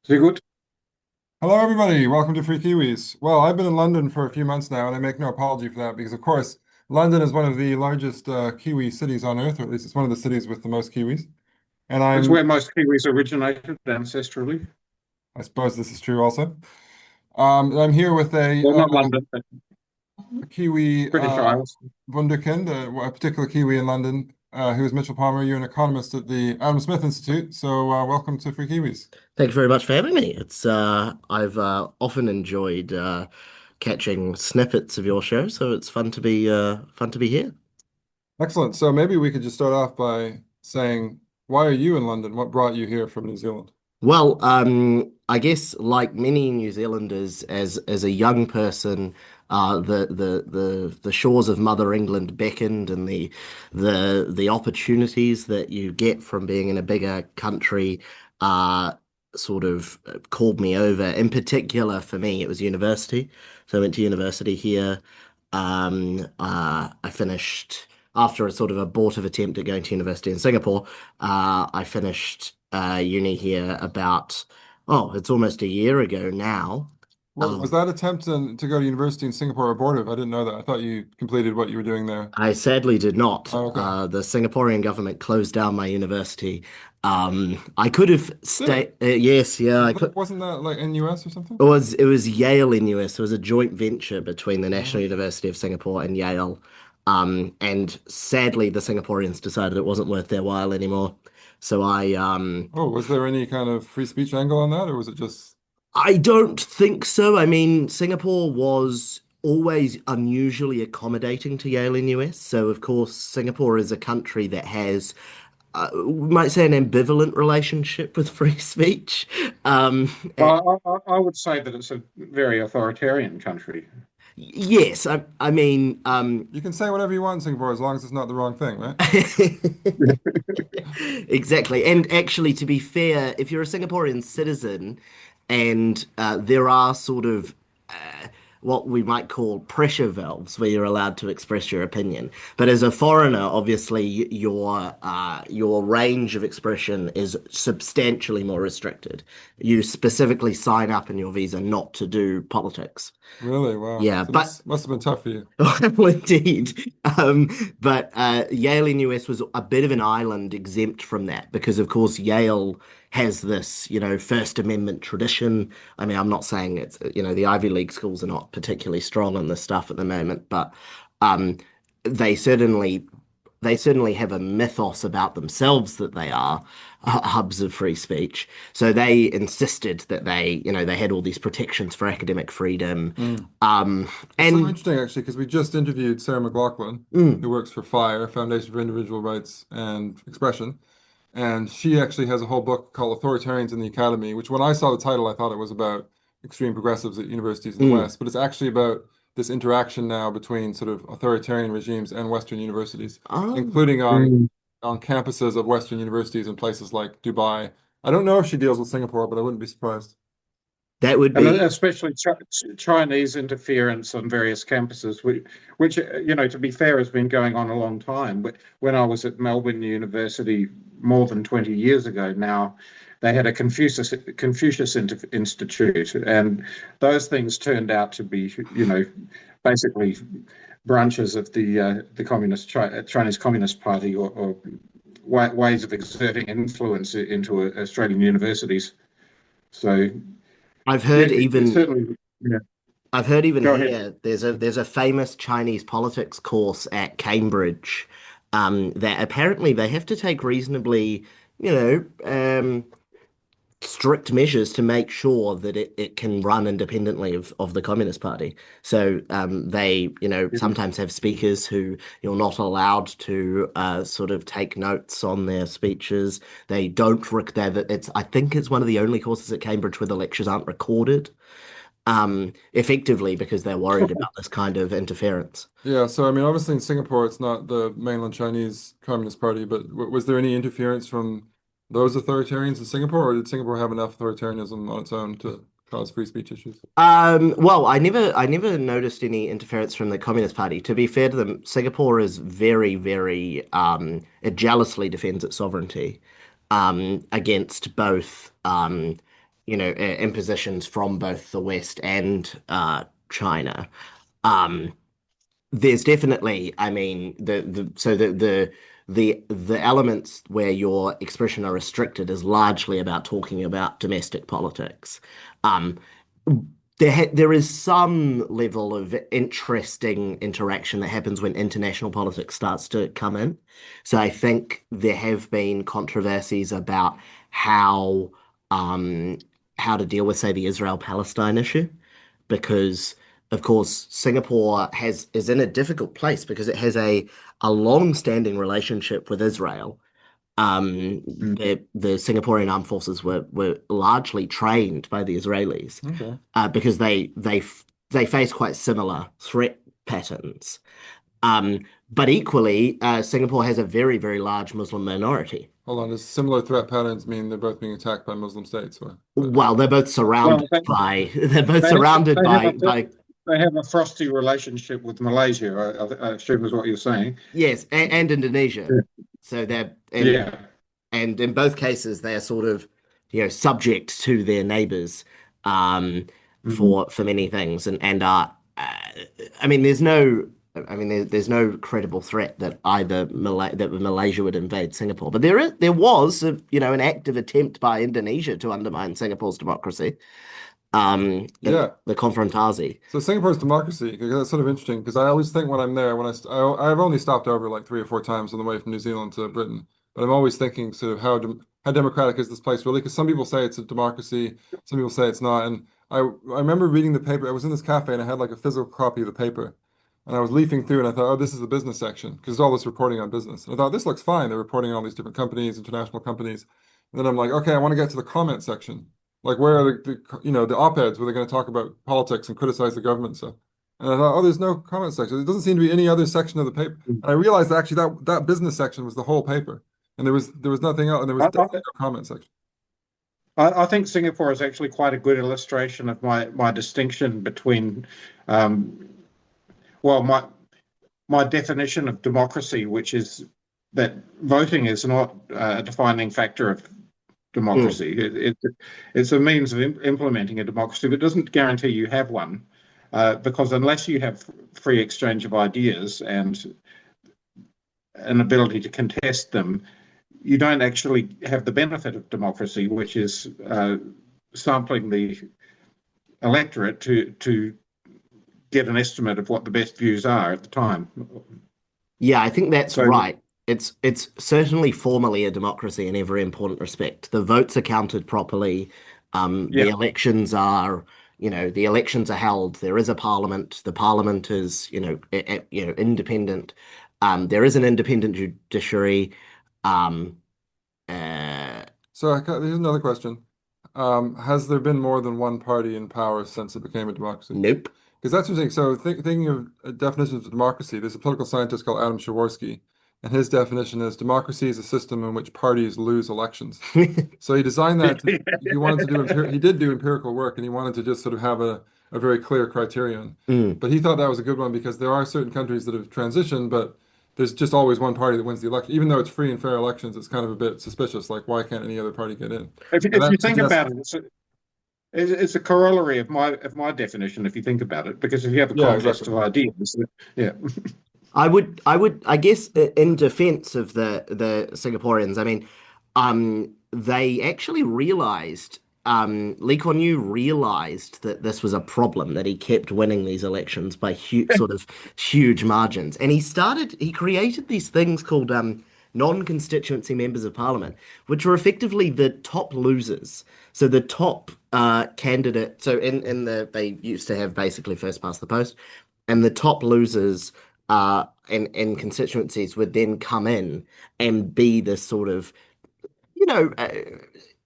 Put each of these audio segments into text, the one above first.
Sehr gut. Hello, everybody. Welcome to Free Kiwis. Well, I've been in London for a few months now, and I make no apology for that because, of course, London is one of the largest Kiwi cities on earth, or at least it's one of the cities with the most Kiwis. And It's where most Kiwis originated ancestrally. I suppose this is true also. I'm here with Well, not London, but a Kiwi British Isles. wunderkind, a particular Kiwi in London, who is Mitchell Palmer. You're an economist at the Adam Smith Institute, so welcome to Free Kiwis. Thank you very much for having me. It's I've often enjoyed catching snippets of your show, so it's fun to be here. Excellent. So maybe we could just start off by saying, why are you in London? What brought you here from New Zealand? Well, I guess like many New Zealanders, as a young person, the shores of Mother England beckoned, and the opportunities that you get from being in a bigger country sort of called me over. In particular, for me, it was university. So I went to university here. I finished after a sort of abortive attempt at going to university in Singapore. I finished uni here about, oh, it's almost a year ago now. Was Um, that attempt to go to university in Singapore abortive? I didn't know that. I thought you completed what you were doing there. I sadly did not. Oh, okay. The Singaporean government closed down my university. I could have Did it? stayed. Yes, yeah, I could. Wasn't that like in US or something? It was Yale in US. It was a joint venture between the National Oh. University of Singapore and Yale. And sadly, the Singaporeans decided it wasn't worth their while anymore. So Oh, was there any kind of free speech angle on that, or was it just I don't think so. I mean, Singapore was always unusually accommodating to Yale in US. So, of course, Singapore is a country that has, we might say, an ambivalent relationship with free speech. Um, eh, I would say that it's a very authoritarian country. yes, I mean, you can say whatever you want in Singapore as long as it's not the wrong thing, right? exactly. And actually, to be fair, if you're a Singaporean citizen and there are sort of what we might call pressure valves where you're allowed to express your opinion. But as a foreigner, obviously, your range of expression is substantially more restricted. You specifically sign up in your visa not to do politics. Really? Wow. Yeah, So but this must have been tough for you. well, indeed. But Yale in US was a bit of an island exempt from that because, of course, Yale has this, First Amendment tradition. I mean, I'm not saying the Ivy League schools are not particularly strong on this stuff at the moment, but um, they certainly they certainly have a mythos about themselves that they are hubs of free speech. So they insisted that they had all these protections for academic freedom. Mm. Um, It's so and interesting, actually, because we just interviewed Sarah McLaughlin, mm, who works for FIRE, Foundation for Individual Rights and Expression. And she actually has a whole book called Authoritarians in the Academy, which when I saw the title, I thought it was about extreme progressives at universities in the mm. West. But it's actually about this interaction now between sort of authoritarian regimes and Western universities, Oh, including on campuses of Western universities in places like Dubai. I don't know if she deals with Singapore, but I wouldn't be surprised. that would And be. especially Chinese interference on various campuses, which, to be fair, has been going on a long time. But when I was at Melbourne University more than 20 years ago now, they had a Confucius Institute, and those things turned out to be, basically branches of the Chinese Communist Party, or ways of exerting influence into Australian universities. So I've yeah, heard it's even certainly. Yeah. I've heard even Go ahead. here there's a famous Chinese politics course at Cambridge that apparently they have to take reasonably, you know, strict measures to make sure that it can run independently of the Communist Party. So they, sometimes have speakers who you're not allowed to sort of take notes on their speeches. They don't rec it's I think it's one of the only courses at Cambridge where the lectures aren't recorded, effectively because they're worried about this kind of interference. Yeah, so I mean, obviously in Singapore, it's not the mainland Chinese Communist Party, but was there any interference from those authoritarians in Singapore, or did Singapore have enough authoritarianism on its own to cause free speech issues? Well, I never noticed any interference from the Communist Party. To be fair to them, Singapore is very, very, it jealously defends its sovereignty, against both, impositions from both the West and China. Um, there's definitely, I mean, the elements where your expression are restricted is largely about talking about domestic politics. Um, there is some level of interesting interaction that happens when international politics starts to come in. So I think there have been controversies about how um, how to deal with, say, the Israel-Palestine issue, because of course Singapore has is in a difficult place because it has a long-standing relationship with Israel. Mm. The Singaporean armed forces were largely trained by the Israelis Okay. because they face quite similar threat patterns. But equally, Singapore has a very large Muslim minority. Hold on. Does similar threat patterns mean they're both being attacked by Muslim states, or Well, they're both Well, surrounded they, by they're both they have surrounded they have a by they have a frosty relationship with Malaysia. I assume is what you're saying. yes, and Indonesia. Yeah. So they're Yeah. and in both cases they are sort of subject to their neighbors um Mhm. for many things and I mean there's no credible threat that Malaysia would invade Singapore, but there was an active attempt by Indonesia to undermine Singapore's democracy in yeah. the Confrontasi. So Singapore's democracy, that's sort of interesting because I always think when I'm there, I've only stopped over like 3 or 4 times on the way from New Zealand to Britain, but I'm always thinking sort of how democratic is this place really? Because some people say it's a democracy, some people say it's not, and I remember reading the paper. I was in this cafe and I had like a physical copy of the paper, and I was leafing through and I thought, oh, this is the business section because all this reporting on business. And I thought this looks fine. They're reporting on all these different companies, international companies, and then I'm like, okay, I want to get to the comment section. Like where are the op-eds where they're going to talk about politics and criticize the government and stuff. And I thought, oh, there's no comment section. There doesn't seem to be any other section of the paper. And I realized that actually that business section was the whole paper. And there was nothing else, and there was I, definitely no comment section. I think Singapore is actually quite a good illustration of my distinction between, um, well, my definition of democracy, which is that voting is not a defining factor of Mm. democracy. It's a means of implementing a democracy, but it doesn't guarantee you have one, because unless you have free exchange of ideas and an ability to contest them, you don't actually have the benefit of democracy, which is sampling the electorate to get an estimate of what the best views are at the time. Yeah, I think that's So right. It's certainly formally a democracy in every important respect. The votes are counted properly. The yeah, elections are, the elections are held. There is a parliament. The parliament is, independent. There is an independent judiciary. Um, uh, So here's another question. Has there been more than one party in power since it became a democracy? nope. Because that's interesting. So thinking of definitions of democracy, there's a political scientist called Adam Przeworski, and his definition is democracy is a system in which parties lose elections. So he designed that he wanted to do he did do empirical work, and he wanted to just sort of have a very clear criterion. Mm. But he thought that was a good one because there are certain countries that have transitioned, but there's just always one party that wins the election. Even though it's free and fair elections, it's kind of a bit suspicious. Like, why can't any other party get in? And if you that think suggests, about it, it's a corollary of my definition. If you think about it, because if you have a yeah, contest exactly. of ideas, yeah, I guess, in defense of the Singaporeans, I mean, they actually realized, Lee Kuan Yew realized that this was a problem, that he kept winning these elections by huge margins, and he created these things called non-constituency members of parliament, which were effectively the top losers. So the top candidate, so they used to have basically first past the post, and the top losers in constituencies would then come in and be this sort of, you know, uh,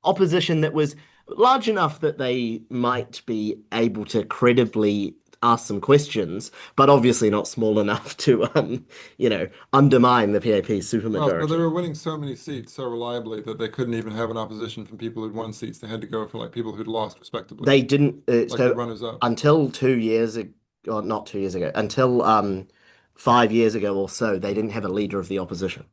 opposition that was large enough that they might be able to credibly ask some questions, but obviously not small enough to, undermine the PAP's Well, but they supermajority. were winning so many seats so reliably that they couldn't even have an opposition from people who'd won seats. They had to go for like people who'd lost respectively, They didn't, like the so runners up. until 2 years ago, or not 2 years ago, until 5 years ago or so, they didn't have a leader of the opposition.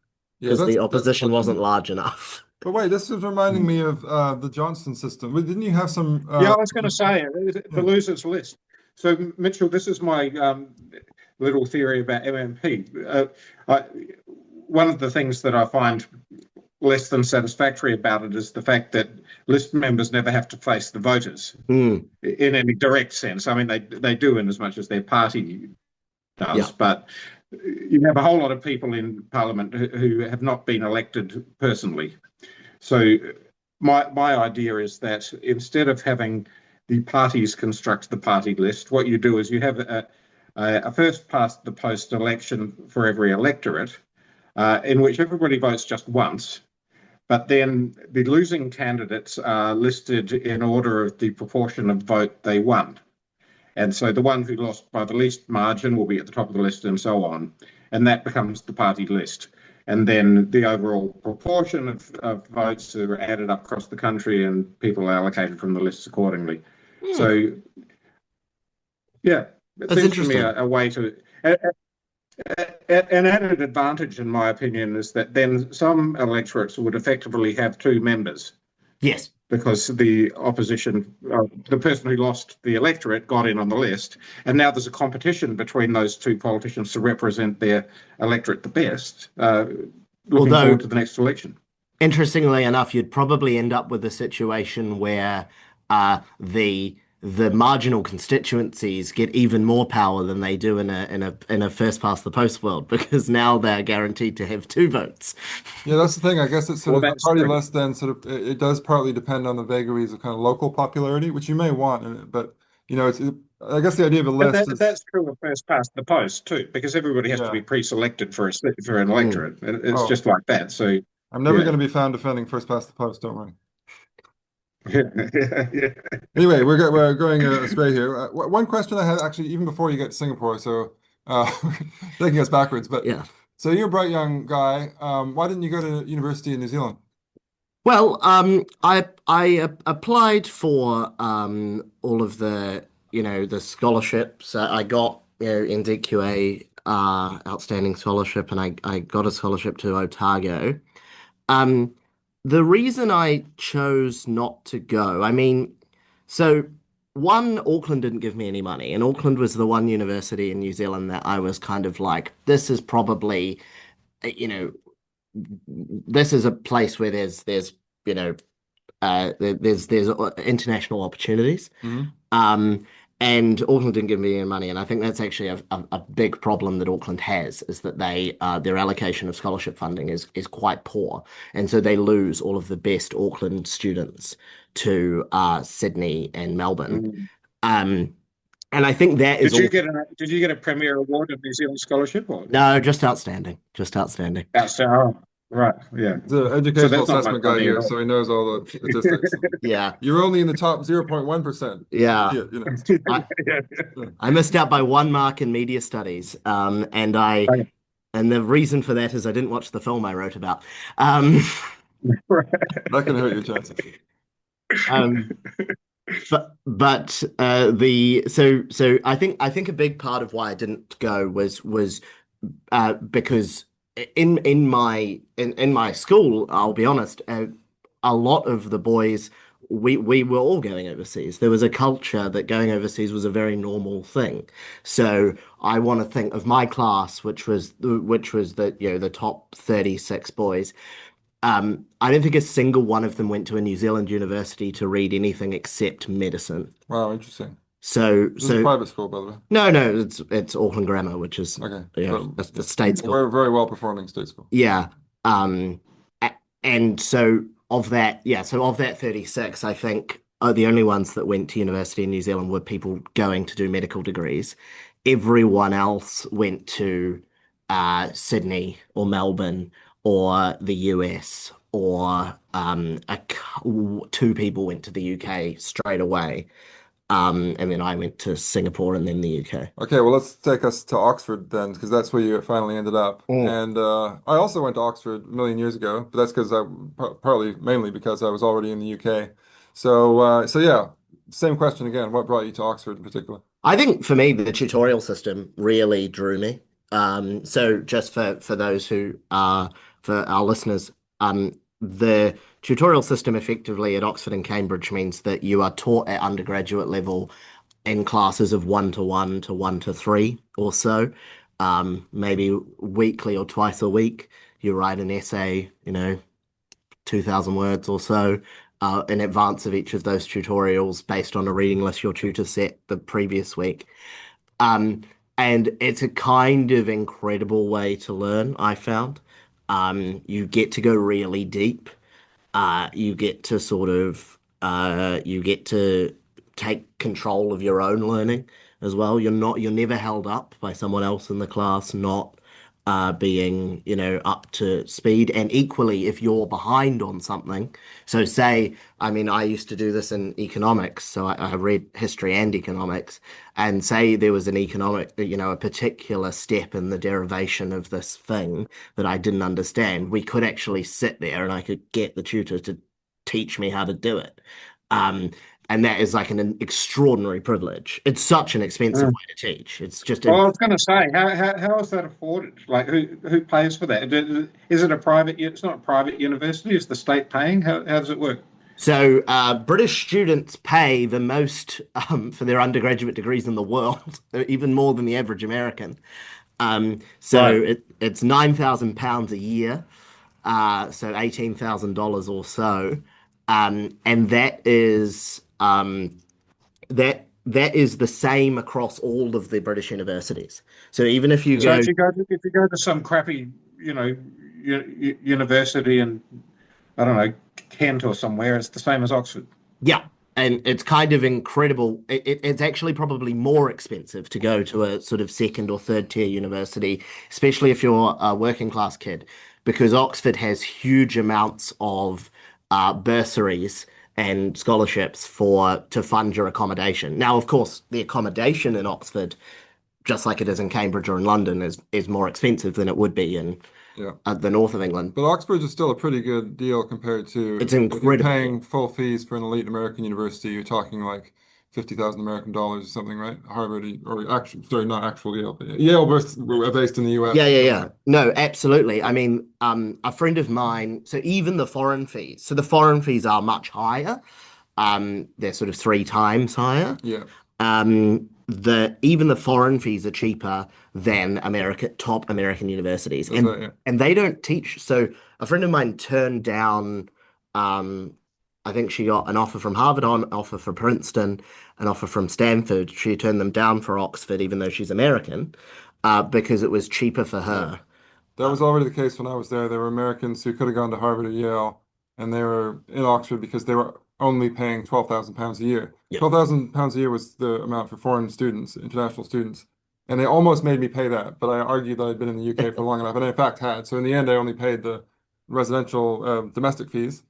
Yeah, because the that's opposition wasn't unfortunate. large enough. But wait, this is reminding me of the Johnston system. Didn't you have some Yeah, I was going to say the yeah. losers list. So, Mitchell, this is my little theory about MMP. I, one of the things that I find less than satisfactory about it is the fact that list members never have to face the voters Mm, in any direct sense. I mean, they do in as much as their party yeah. does, but you have a whole lot of people in Parliament who have not been elected personally. So my idea is that instead of having the parties construct the party list, what you do is you have a first past the post election for every electorate, in which everybody votes just once. But then the losing candidates are listed in order of the proportion of vote they won. And so the one who lost by the least margin will be at the top of the list and so on. And that becomes the party list. And then the overall proportion of votes are added up across the country and people are allocated from the lists accordingly. Mm, So, yeah, it that's seems to me interesting. a way to. An added advantage, in my opinion, is that then some electorates would effectively have two members Yes. because the opposition, the person who lost the electorate got in on the list. And now there's a competition between those two politicians to represent their electorate the best, looking forward Although to the next election. interestingly enough, you'd probably end up with a situation where the marginal constituencies get even more power than they do in a first past the post world because now they're guaranteed to have two votes. Yeah, that's the thing. I guess it's sort Well, of the that's party true. list then sort of it does partly depend on the vagaries of kind of local popularity, which you may want in it, but I guess the idea of a But list is that's true of first past the post too, because everybody has to yeah. be pre-selected for an Mm. electorate. It's Oh, just like that. So, I'm never yeah. going to be found defending first past the post, don't worry. Yeah. Anyway, we're going astray here. One question I had actually, even before you get to Singapore, so taking us backwards. But Yeah. so you're a bright young guy. Why didn't you go to university in New Zealand? Well, I applied for all of the scholarships. I got NZQA outstanding scholarship, and I got a scholarship to Otago. Um, the reason I chose not to go, I mean, so one, Auckland didn't give me any money, and Auckland was the one university in New Zealand that I was kind of like, this is probably, you know, this is a place where there's you know there's international opportunities. Hmm. Um, and Auckland didn't give me any money, and I think that's actually a big problem that Auckland has is that their allocation of scholarship funding is quite poor, and so they lose all of the best Auckland students to Sydney and Melbourne. Mm. Um, and I think that is all. Did you get a Premier Award of New Zealand Scholarship or No, just outstanding, just outstanding. outstanding? Oh, right, yeah. The So educational that's not much assessment guy money at here, all. so he knows all the statistics. Yeah, You're only in the top 0.1%. yeah. Yeah, I Yeah. I missed out by 1 mark in media studies, and the reason for that is I didn't watch the film I wrote about. Um, that can hurt your chances. um, but the so I think a big part of why I didn't go was because in my school, I'll be honest, a lot of the boys we were all going overseas. There was a culture that going overseas was a very normal thing. So I want to think of my class, which was the top 36 boys. I don't think a single one of them went to a New Zealand university to read anything except medicine. Wow, interesting. So This is a so private school, by the way. no, it's Auckland Grammar, which is Okay, a state a school. very, very well performing state school. Yeah. Um, and so of that 36, I think the only ones that went to university in New Zealand were people going to do medical degrees. Everyone else went to Sydney or Melbourne or the US, or two people went to the UK straight away. And then I went to Singapore and then the UK. Okay, well, let's take us to Oxford then, because that's where you finally ended up. Mm. And I also went to Oxford a million years ago, but that's because partly, mainly because I was already in the UK. So yeah, same question again. What brought you to Oxford in particular? I think for me, the tutorial system really drew me. So just for those who for our listeners, the tutorial system effectively at Oxford and Cambridge means that you are taught at undergraduate level in classes of 1-to-1 to 1-to-3 or so, maybe weekly or twice a week. You write an essay, 2,000 words or so, in advance of each of those tutorials based on a reading list your tutor set the previous week. Um, and it's a kind of incredible way to learn, I found. You get to go really deep. You get to you get to take control of your own learning as well. You're never held up by someone else in the class not being, up to speed. And equally, if you're behind on something, so say, I mean, I used to do this in economics, so I read history and economics, and say there was an a particular step in the derivation of this thing that I didn't understand, we could actually sit there and I could get the tutor to teach me how to do it. Um, and that is like an extraordinary privilege. It's such an expensive way to teach. It's just Well, I was going to say, how is that afforded? Like, who pays for that? Is it a private? It's not a private university. Is the state paying? How does it work? so British students pay the most for their undergraduate degrees in the world, even more than the average American. Right. It's £9,000 a year, so $18,000 or so, and that is the same across all of the British universities. So even if you So go, if you go to some crappy, you know, university in I don't know Kent or somewhere, it's the same as Oxford. yeah, and it's kind of incredible. It's actually probably more expensive to go to a sort of second or third tier university, especially if you're a working class kid, because Oxford has huge amounts of bursaries and scholarships for to fund your accommodation. Now, of course, the accommodation in Oxford, just like it is in Cambridge or in London, is more expensive than it would be in Yeah. the north of England. But Oxford is still a pretty good deal compared It's to if you're incredible. paying full fees for an elite American university, you're talking like 50,000 American dollars or something, right? Or actually, sorry, not actual Yale, but Yale were based in the Yeah, US or yeah, something, yeah. right? No, absolutely. I mean, a friend of mine, so even the foreign fees, so the foreign fees are much higher. They're sort of three times higher. Yeah, The even the foreign fees are cheaper than top American universities, that's right. Yeah. and they don't teach. So a friend of mine turned down, um, I think she got an offer from Harvard, an offer for Princeton, an offer from Stanford. She turned them down for Oxford, even though she's American, because it was cheaper for Yeah. her. That was already the case when I was there. There were Americans who could have gone to Harvard or Yale, and they were in Oxford because they were only paying £12,000 a year. Yeah. £12,000 a year was the amount for foreign students, international students. And they almost made me pay that, but I argued that I'd been in the UK for long enough, and I in fact had. So in the end, I only paid the residential domestic fees.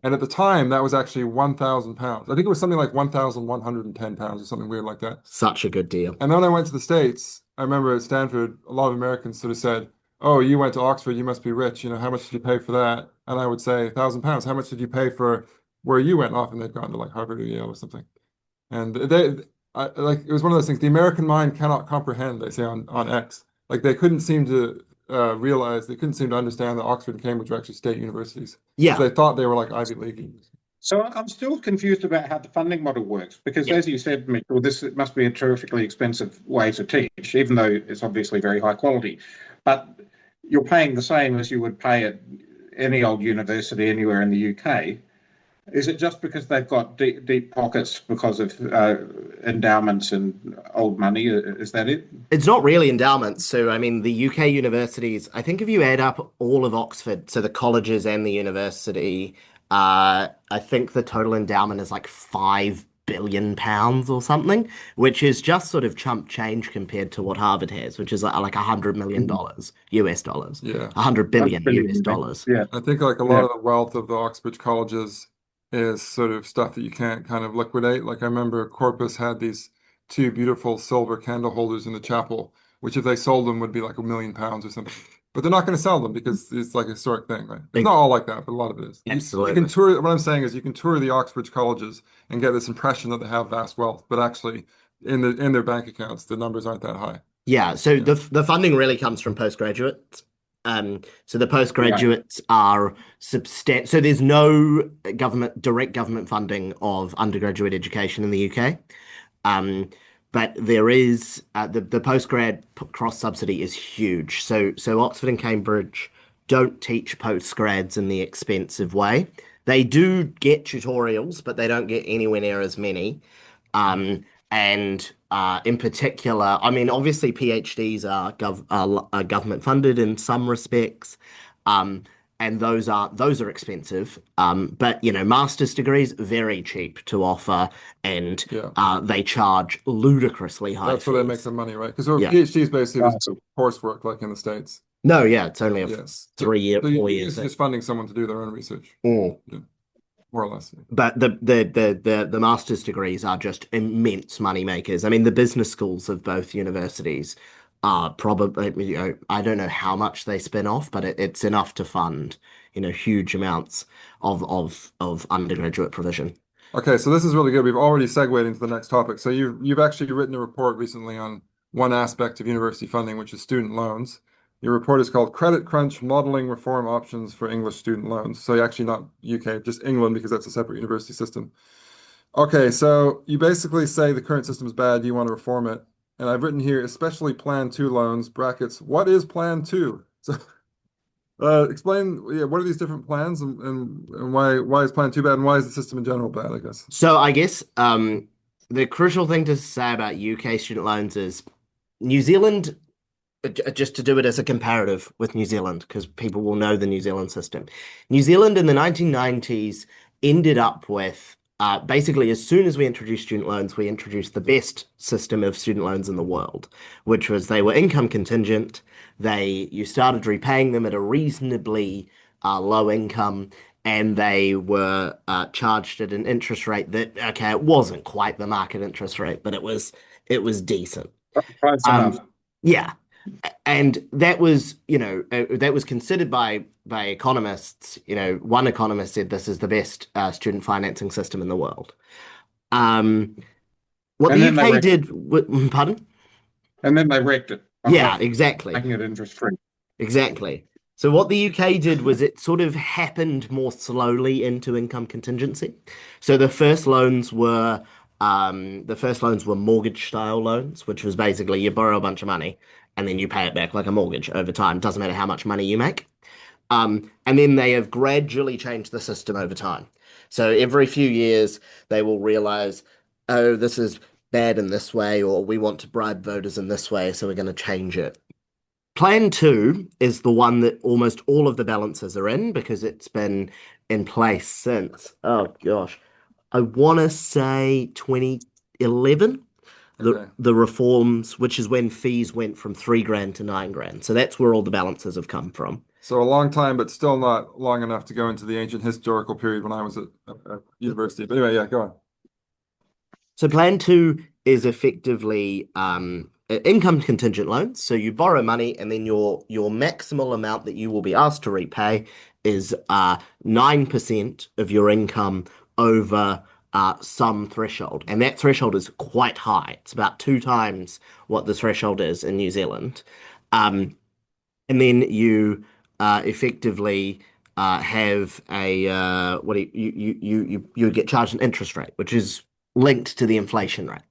And at the time, that was actually £1,000. I think it was something like £1,110 or something weird like that. Such a good deal. And then when I went to the States, I remember at Stanford, a lot of Americans sort of said, "Oh, you went to Oxford, you must be rich. How much did you pay for that?" And I would say, £1,000. How much did you pay for where you went? Often they'd gone to like Harvard or Yale or something. And like it was one of those things. The American mind cannot comprehend, they say on X. Like they couldn't seem to realize, they couldn't seem to understand that Oxford and Cambridge were actually state universities because Yeah, they thought they were like Ivy League. So I'm still confused about how the funding model works because, yeah. as you said, Mitchell, this must be a terrifically expensive way to teach, even though it's obviously very high quality. But you're paying the same as you would pay at any old university anywhere in the UK. Is it just because they've got deep pockets because of endowments and old money? Is that it? It's not really endowments. So, I mean, the UK universities, I think if you add up all of Oxford, so the colleges and the university, I think the total endowment is like £5 billion or something, which is just sort of chump change compared to what Harvard has, which is like $100 million US dollars, Yeah. 100 billion US Billion, dollars. yeah, I think like a lot yeah. of the wealth of the Oxbridge colleges is sort of stuff that you can't kind of liquidate. Like I remember Corpus had these two beautiful silver candle holders in the chapel, which if they sold them would be like £1 million or something. But they're not going to sell them because it's like a historic thing, right? It's not all like that, but a lot of it is. You can Absolutely. tour, what I'm saying is you can tour the Oxbridge colleges and get this impression that they have vast wealth, but actually in their bank accounts, the numbers aren't that high. Yeah, so Yeah. the funding really comes from postgraduates. So the postgraduates are substantial. So there's no direct government funding of undergraduate education in the UK. But there is the postgrad cross subsidy is huge. So Oxford and Cambridge don't teach postgrads in the expensive way. They do get tutorials, but they don't get anywhere near as many. And in particular, I mean, obviously PhDs are government funded in some respects, and those are expensive. But master's degrees very cheap to offer, and Yeah. they charge ludicrously high That's where they make fees. their money, right? Because our Yeah. PhD is basically just Awesome. coursework like in the States. No, yeah, it's only a Yes. 3 year, So you're 4 year basically thing. just funding someone to do their own research. Mm. Yeah, more or less. But the master's degrees are just immense money makers. I mean, the business schools of both universities are probably, I don't know how much they spin off, but it's enough to fund, huge amounts of undergraduate provision. Okay, so this is really good. We've already segued into the next topic. So you've actually written a report recently on one aspect of university funding, which is student loans. Your report is called Credit Crunch Modeling Reform Options for English Student Loans. So you're actually not UK, just England, because that's a separate university system. Okay, so you basically say the current system is bad, you want to reform it. And I've written here, especially Plan 2 loans, brackets, what is Plan 2? So explain, what are these different plans and why is Plan 2 bad and why is the system in general bad, I guess? So I guess the crucial thing to say about UK student loans is New Zealand, just to do it as a comparative with New Zealand, because people will know the New Zealand system. New Zealand in the 1990s ended up with basically, as soon as we introduced student loans, we introduced the best system of student loans in the world, which was they were income contingent. You started repaying them at a reasonably low income, and they were charged at an interest rate that, okay, it wasn't quite the market interest rate, but it was decent. Close enough. Yeah, and that was considered by economists. One economist said this is the best student financing system in the world. Um, what And the then they UK wrecked it. did, pardon? And then they wrecked it by Yeah, exactly. making it interest free. Exactly. So what the UK did was it sort of happened more slowly into income contingency. So the first loans were mortgage style loans, which was basically you borrow a bunch of money and then you pay it back like a mortgage over time. Doesn't matter how much money you make. And then they have gradually changed the system over time. So every few years they will realize, oh, this is bad in this way, or we want to bribe voters in this way, so we're going to change it. Plan 2 is the one that almost all of the balances are in because it's been in place since, oh gosh, I want to say 2011, Okay. the reforms, which is when fees went from 3 grand to 9 grand. So that's where all the balances have come from. So a long time, but still not long enough to go into the ancient historical period when I was at university. But anyway, yeah, go on. So Plan 2 is effectively income contingent loans. So you borrow money and then your maximal amount that you will be asked to repay is 9% of your income over some threshold. And that threshold is quite high. It's about 2 times what the threshold is in New Zealand. And then you effectively have a what do you get charged an interest rate, which is linked to the inflation rate.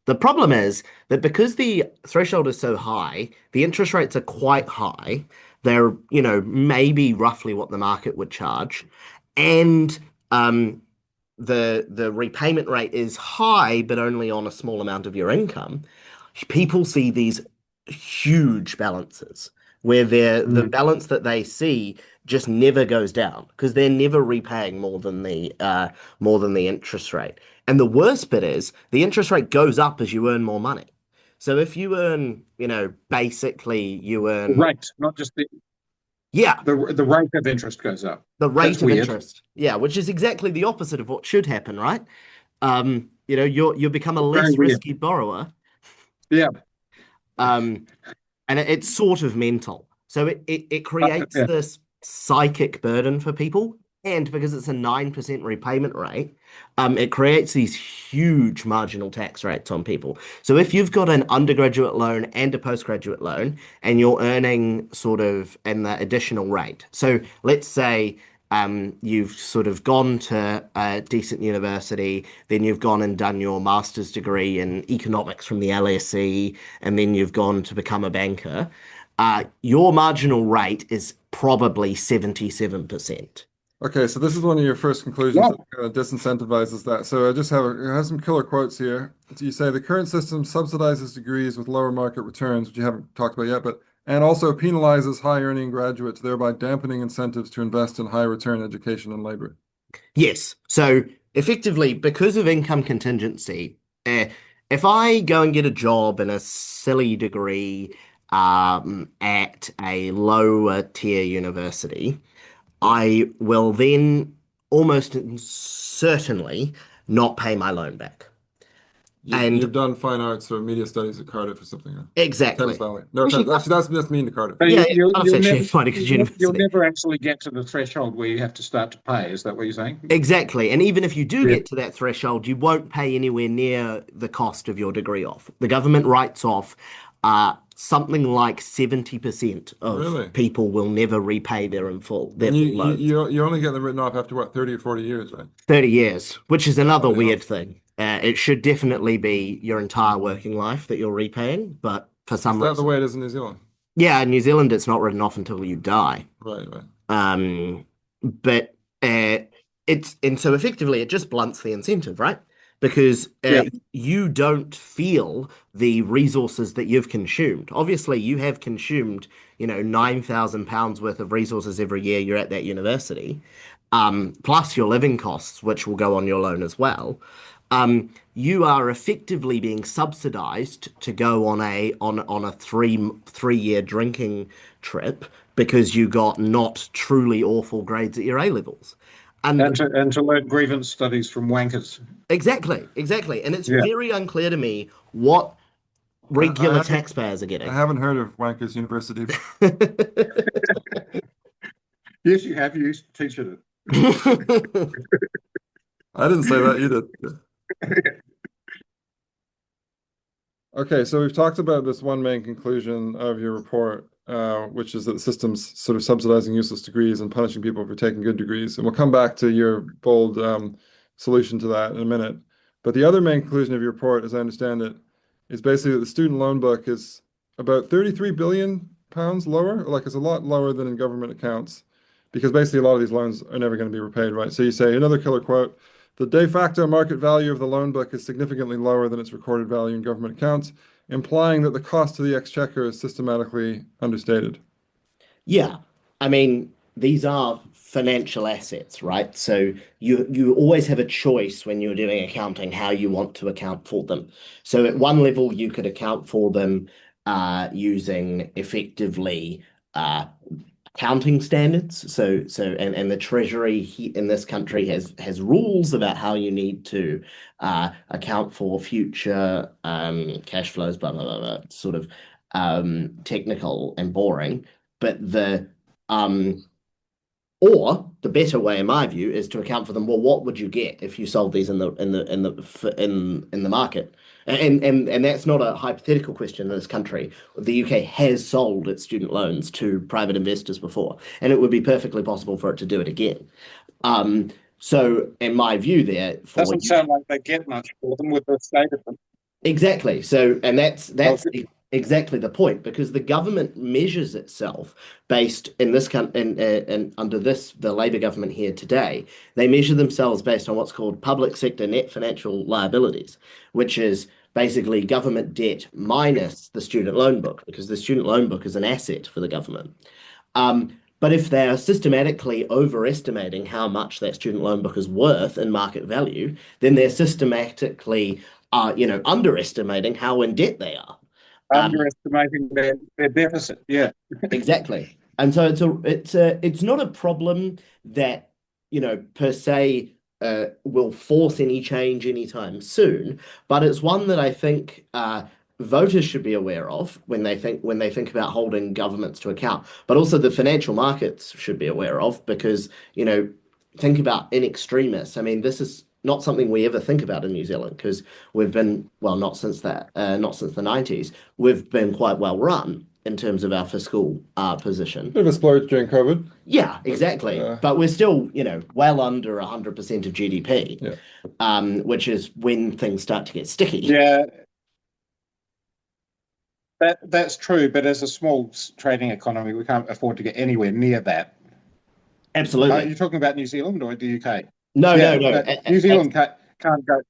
The problem is that because the threshold is so high, the interest rates are quite high. They're, maybe roughly what the market would charge. And the repayment rate is high, but only on a small amount of your income. People see these huge balances where the balance that they see just never goes down because they're never repaying more than the interest rate. And the worst bit is the interest rate goes up as you earn more money. So if you earn, basically you earn, Right, not just yeah, the rate of interest goes up. the That's rate of weird. interest. Yeah, which is exactly the opposite of what should happen, right? You become a Very less weird. risky borrower. Yeah. Um, and it's sort of mental. So it creates Yeah. this psychic burden for people. And because it's a 9% repayment rate, it creates these huge marginal tax rates on people. So if you've got an undergraduate loan and a postgraduate loan, and you're earning sort of an additional rate. So let's say you've sort of gone to a decent university, then you've gone and done your master's degree in economics from the LSE, and then you've gone to become a banker. Your marginal rate is probably 77%. Okay, so this is one of your first conclusions Yeah. that kind of disincentivizes that. So I have some killer quotes here. So you say the current system subsidizes degrees with lower market returns, which you haven't talked about yet, but and also penalizes high earning graduates, thereby dampening incentives to invest in high return education and labor. Yes. So effectively, because of income contingency, if I go and get a job in a silly degree at a lower tier university, I will then almost certainly not pay my loan back. And You've done fine arts or media studies at Cardiff or something, huh? Thames exactly. Valley. No, Actually, actually, that's mean to Cardiff. So yeah, you, I've you'll actually never, applied to you'll university. never actually get to the threshold where you have to start to pay. Is that what you're saying? Exactly. And even if you do Yeah. get to that threshold, you won't pay anywhere near the cost of your degree off. The government writes off something like 70% of Really? people will never repay their full And loans. you only get them written off after what, 30 or 40 years, right? 30 years, which is another Bloody hell. weird thing. It should definitely be your entire working life that you're repaying, but for Is some that the reason, way it is in New Zealand? yeah, in New Zealand, it's not written off until you die. Right, right. But it's and so effectively it just blunts the incentive, right? Because Yeah. you don't feel the resources that you've consumed. Obviously, you have consumed, £9,000 worth of resources every year you're at that university, plus your living costs, which will go on your loan as well. You are effectively being subsidized to go on a three-year drinking trip because you got not truly awful grades at your A levels. And And to learn grievance studies from wankers. exactly. And it's Yeah. very unclear to me what I regular haven't, taxpayers are I getting. haven't heard of Wankers University. Yes, you have. You used to teach it. I didn't say that, you did. Okay, so we've talked about this one main conclusion of your report, which is that the system's sort of subsidizing useless degrees and punishing people for taking good degrees. And we'll come back to your bold solution to that in a minute. But the other main conclusion of your report, as I understand it, is basically that the student loan book is about 33 billion pounds lower, like it's a lot lower than in government accounts, because basically a lot of these loans are never going to be repaid, right? So you say, another killer quote, the de facto market value of the loan book is significantly lower than its recorded value in government accounts, implying that the cost to the exchequer is systematically understated. Yeah, I mean, these are financial assets, right? So you always have a choice when you're doing accounting how you want to account for them. So at one level, you could account for them using effectively accounting standards. And the Treasury in this country has rules about how you need to account for future cash flows, blah blah blah, blah, sort of technical and boring. But or the better way, in my view, is to account for them. Well, what would you get if you sold these in the market? And that's not a hypothetical question in this country. The UK has sold its student loans to private investors before, and it would be perfectly possible for it to do it again. So, in my view, there for Doesn't sound like they get much for them with the state of them. exactly. So, and that's Okay. exactly the point, because the government measures itself based in this and under the Labour government here today, they measure themselves based on what's called public sector net financial liabilities, which is basically government debt minus the student loan book, because the student loan book is an asset for the government. But if they are systematically overestimating how much that student loan book is worth in market value, then they're systematically, underestimating how in debt they are. Underestimating their deficit. Yeah. Exactly. And so it's not a problem that, per se will force any change anytime soon, but it's one that I think voters should be aware of when they think about holding governments to account, but also the financial markets should be aware of because, think about in extremis. I mean, this is not something we ever think about in New Zealand because we've been, well, not since the 90s, we've been quite well run in terms of our fiscal position. Bit of a splurge during COVID. Yeah, exactly. But we're still, well under 100% of GDP, Yeah. which is when things start to get sticky. Yeah, that's true. But as a small trading economy, we can't afford to get anywhere near that. Are Absolutely. you talking about New Zealand or the UK? No, Yeah, no. New Zealand can't go.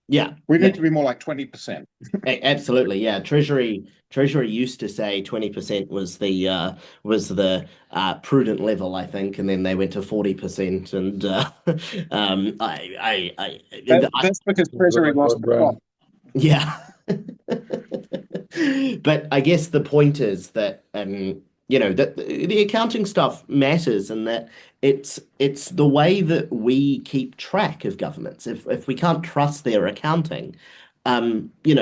Yeah, We yeah. need to be more like 20%. Absolutely, yeah. Treasury used to say 20% was the prudent level, I think, and then they went to 40%. And That's because Treasury lost the plot. yeah. But I guess the point is that that the accounting stuff matters and that it's the way that we keep track of governments. If we can't trust their accounting, we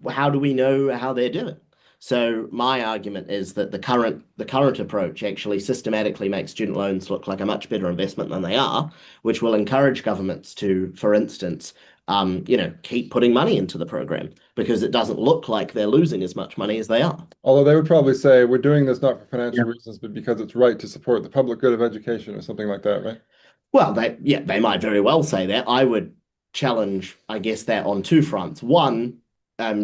how do we know how they're doing? So my argument is that the current approach actually systematically makes student loans look like a much better investment than they are, which will encourage governments to, for instance, keep putting money into the program because it doesn't look like they're losing as much money as they are. Although they would probably say we're doing this not for financial Yeah. reasons, but because it's right to support the public good of education or something like that, right? Well, they might very well say that. I would challenge, I guess, that on two fronts. One,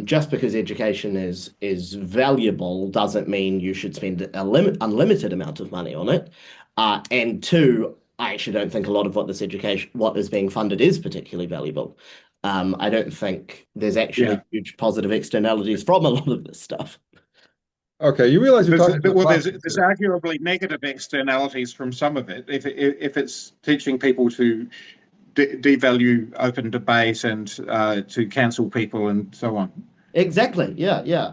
just because education is valuable doesn't mean you should spend unlimited amount of money on it. And two, I actually don't think a lot of what is being funded is particularly valuable. I don't think there's actually Yeah. huge positive externalities from a lot of this stuff. Okay, you realize you're talking about There's classes. arguably negative externalities from some of it. If it's teaching people to devalue open debate and to cancel people and so on. Exactly. Yeah. Yeah.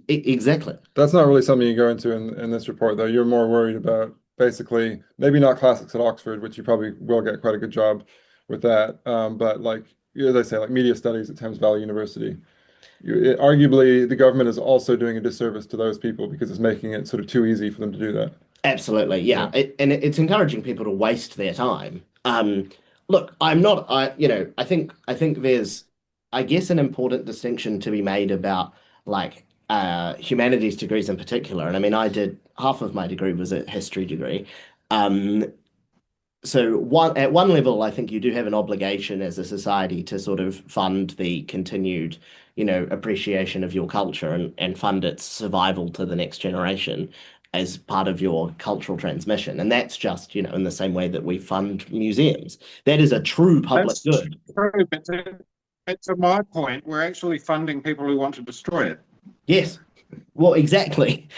Exactly. That's not really something you go into in this report, though. You're more worried about basically maybe not classics at Oxford, which you probably will get quite a good job with that. But like as I say, like media studies at Thames Valley University. Arguably, the government is also doing a disservice to those people because it's making it sort of too easy for them to do that. Absolutely, yeah. It's encouraging people to waste their time. Look, I think there's, I guess, an important distinction to be made about like humanities degrees in particular. And I mean, I did half of my degree was a history degree. Um, so at one level, I think you do have an obligation as a society to sort of fund the continued, appreciation of your culture and fund its survival to the next generation as part of your cultural transmission. And that's just, in the same way that we fund museums. That is a true public That's good. true, but to my point, we're actually funding people who want to destroy it. Yes. Well, exactly.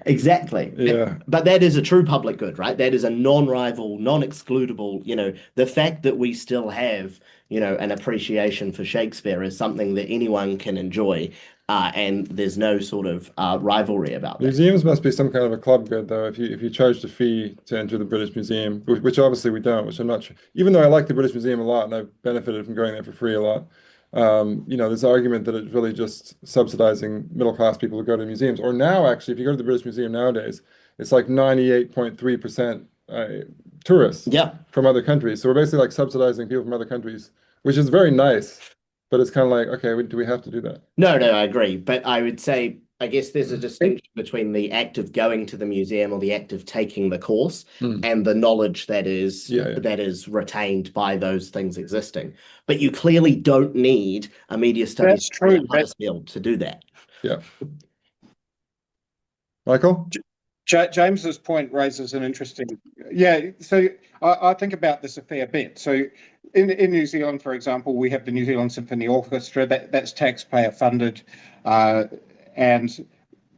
Exactly. Yeah. But that is a true public good, right? That is a non-rival, non-excludable, the fact that we still have, an appreciation for Shakespeare is something that anyone can enjoy. And there's no sort of rivalry about that. Museums must be some kind of a club good, though. If you charged a fee to enter the British Museum, which obviously we don't, which I'm not sure. Even though I like the British Museum a lot and I've benefited from going there for free a lot, there's an argument that it's really just subsidizing middle class people who go to museums. Or now, actually, if you go to the British Museum nowadays, it's like 98.3% tourists Yeah. from other countries. So we're basically like subsidizing people from other countries, which is very nice. But it's kind of like, okay, do we have to do that? No, I agree. But I would say, I guess there's a distinction between the act of going to the museum or the act of taking the course and the knowledge that is retained by those things existing. But you clearly don't need a media studies That's true. at Huddersfield to do that. Yeah. Michael? James's point raises an interesting, yeah. So I think about this a fair bit. So in New Zealand, for example, we have the New Zealand Symphony Orchestra that's taxpayer funded, and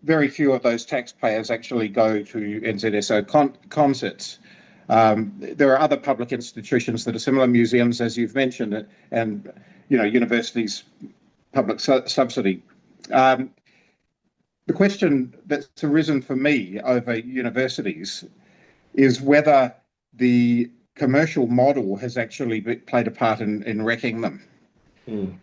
very few of those taxpayers actually go to NZSO concerts. There are other public institutions that are similar, museums, as you've mentioned, and universities, public subsidy. The question that's arisen for me over universities is whether the commercial model has actually played a part in wrecking them.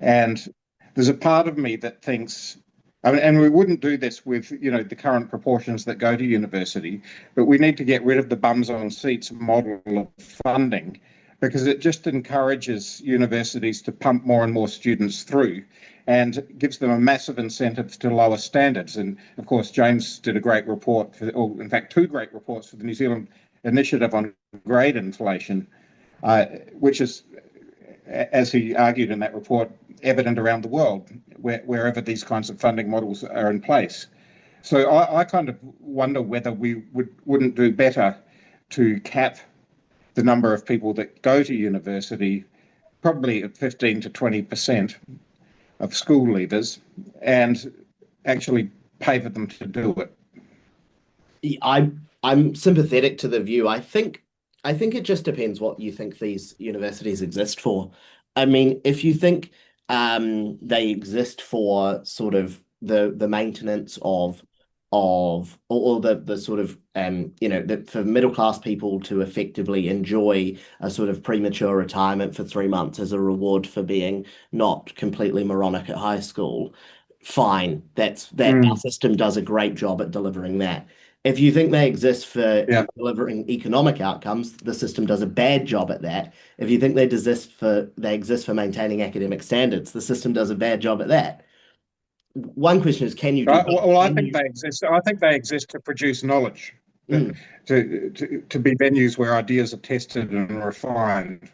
And there's a part of me that thinks I mean, and we wouldn't do this with, the current proportions that go to university, but we need to get rid of the bums on seats model of funding because it just encourages universities to pump more and more students through and gives them a massive incentive to lower standards. And of course, James did a great report, or in fact, two great reports for the New Zealand Initiative on grade inflation, which is, as he argued in that report, evident around the world wherever these kinds of funding models are in place. So I kind of wonder whether we wouldn't do better to cap the number of people that go to university, probably at 15 to 20% of school leavers, and actually pay for them to do it. I'm sympathetic to the view. I think it just depends what you think these universities exist for. I mean, if you think they exist for sort of the maintenance of or the sort of for middle class people to effectively enjoy a sort of premature retirement for 3 months as a reward for being not completely moronic at high school, fine. That our system does a great job at delivering that. If you think they exist for Yeah. delivering economic outcomes, the system does a bad job at that. If you think they exist for maintaining academic standards, the system does a bad job at that. One question is, can you do both? Well, I think they exist. I think they exist to produce knowledge, Mm. to be venues where ideas are tested and refined.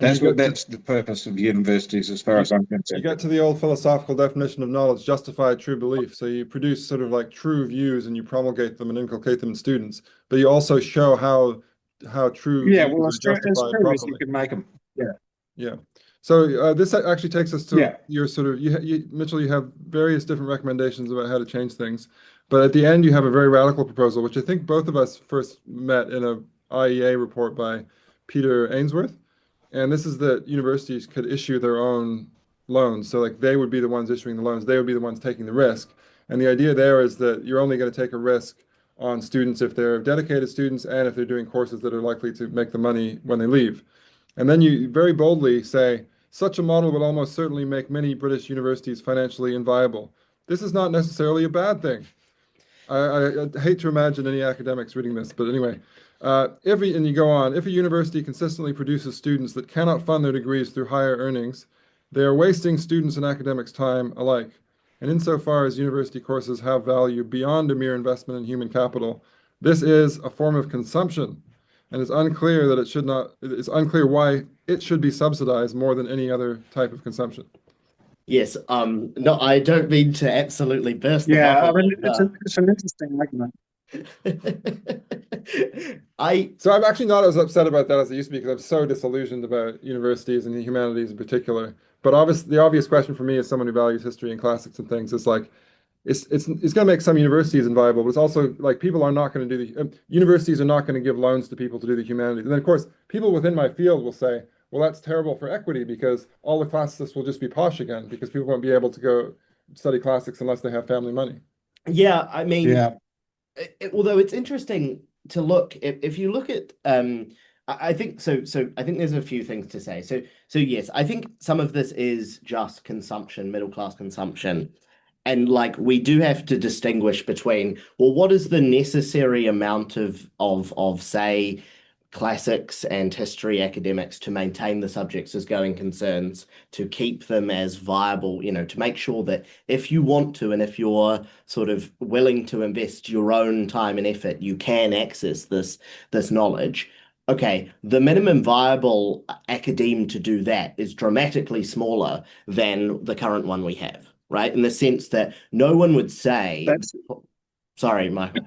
And That's the purpose of universities, as far as I'm you concerned. get to the old philosophical definition of knowledge, justify true belief. So you produce sort of like true views and you promulgate them and inculcate them in students, but you also show how true Yeah, views well, are as justified true as you properly. can make them. Yeah, Yeah. So this actually takes us to yeah. your sort of Mitchell, you have various different recommendations about how to change things, but at the end you have a very radical proposal, which I think both of us first met in a IEA report by Peter Ainsworth. And this is that universities could issue their own loans. So like they would be the ones issuing the loans, they would be the ones taking the risk. And the idea there is that you're only going to take a risk on students if they're dedicated students and if they're doing courses that are likely to make the money when they leave. And then you very boldly say, such a model would almost certainly make many British universities financially inviable. This is not necessarily a bad thing. I hate to imagine any academics reading this, but anyway, and you go on, if a university consistently produces students that cannot fund their degrees through higher earnings, they are wasting students and academics' time alike. And insofar as university courses have value beyond a mere investment in human capital, this is a form of consumption, and it's unclear that it's unclear why it should be subsidized more than any other type of consumption. Yes. No, I don't mean to absolutely burst the Yeah, I bubble mean, of, it's an interesting argument. I So I'm actually not as upset about that as I used to be because I'm so disillusioned about universities and the humanities in particular. But the obvious question for me as someone who values history and classics and things is like, it's going to make some universities inviable, but it's also like people are not going to do universities are not going to give loans to people to do the humanities. And then of course, people within my field will say, well, that's terrible for equity because all the classicists will just be posh again because people won't be able to go study classics unless they have family money. Yeah, I mean, Yeah, although it's interesting to look if you look at I think so I think there's a few things to say. So yes, I think some of this is just consumption, middle class consumption. And like we do have to distinguish between, well, what is the necessary amount of say classics and history academics to maintain the subjects as going concerns, to keep them as viable, to make sure that if you want to and if you're sort of willing to invest your own time and effort, you can access this knowledge. Okay, the minimum viable academe to do that is dramatically smaller than the current one we have, right? In the sense that no one would say, that's sorry, Michael.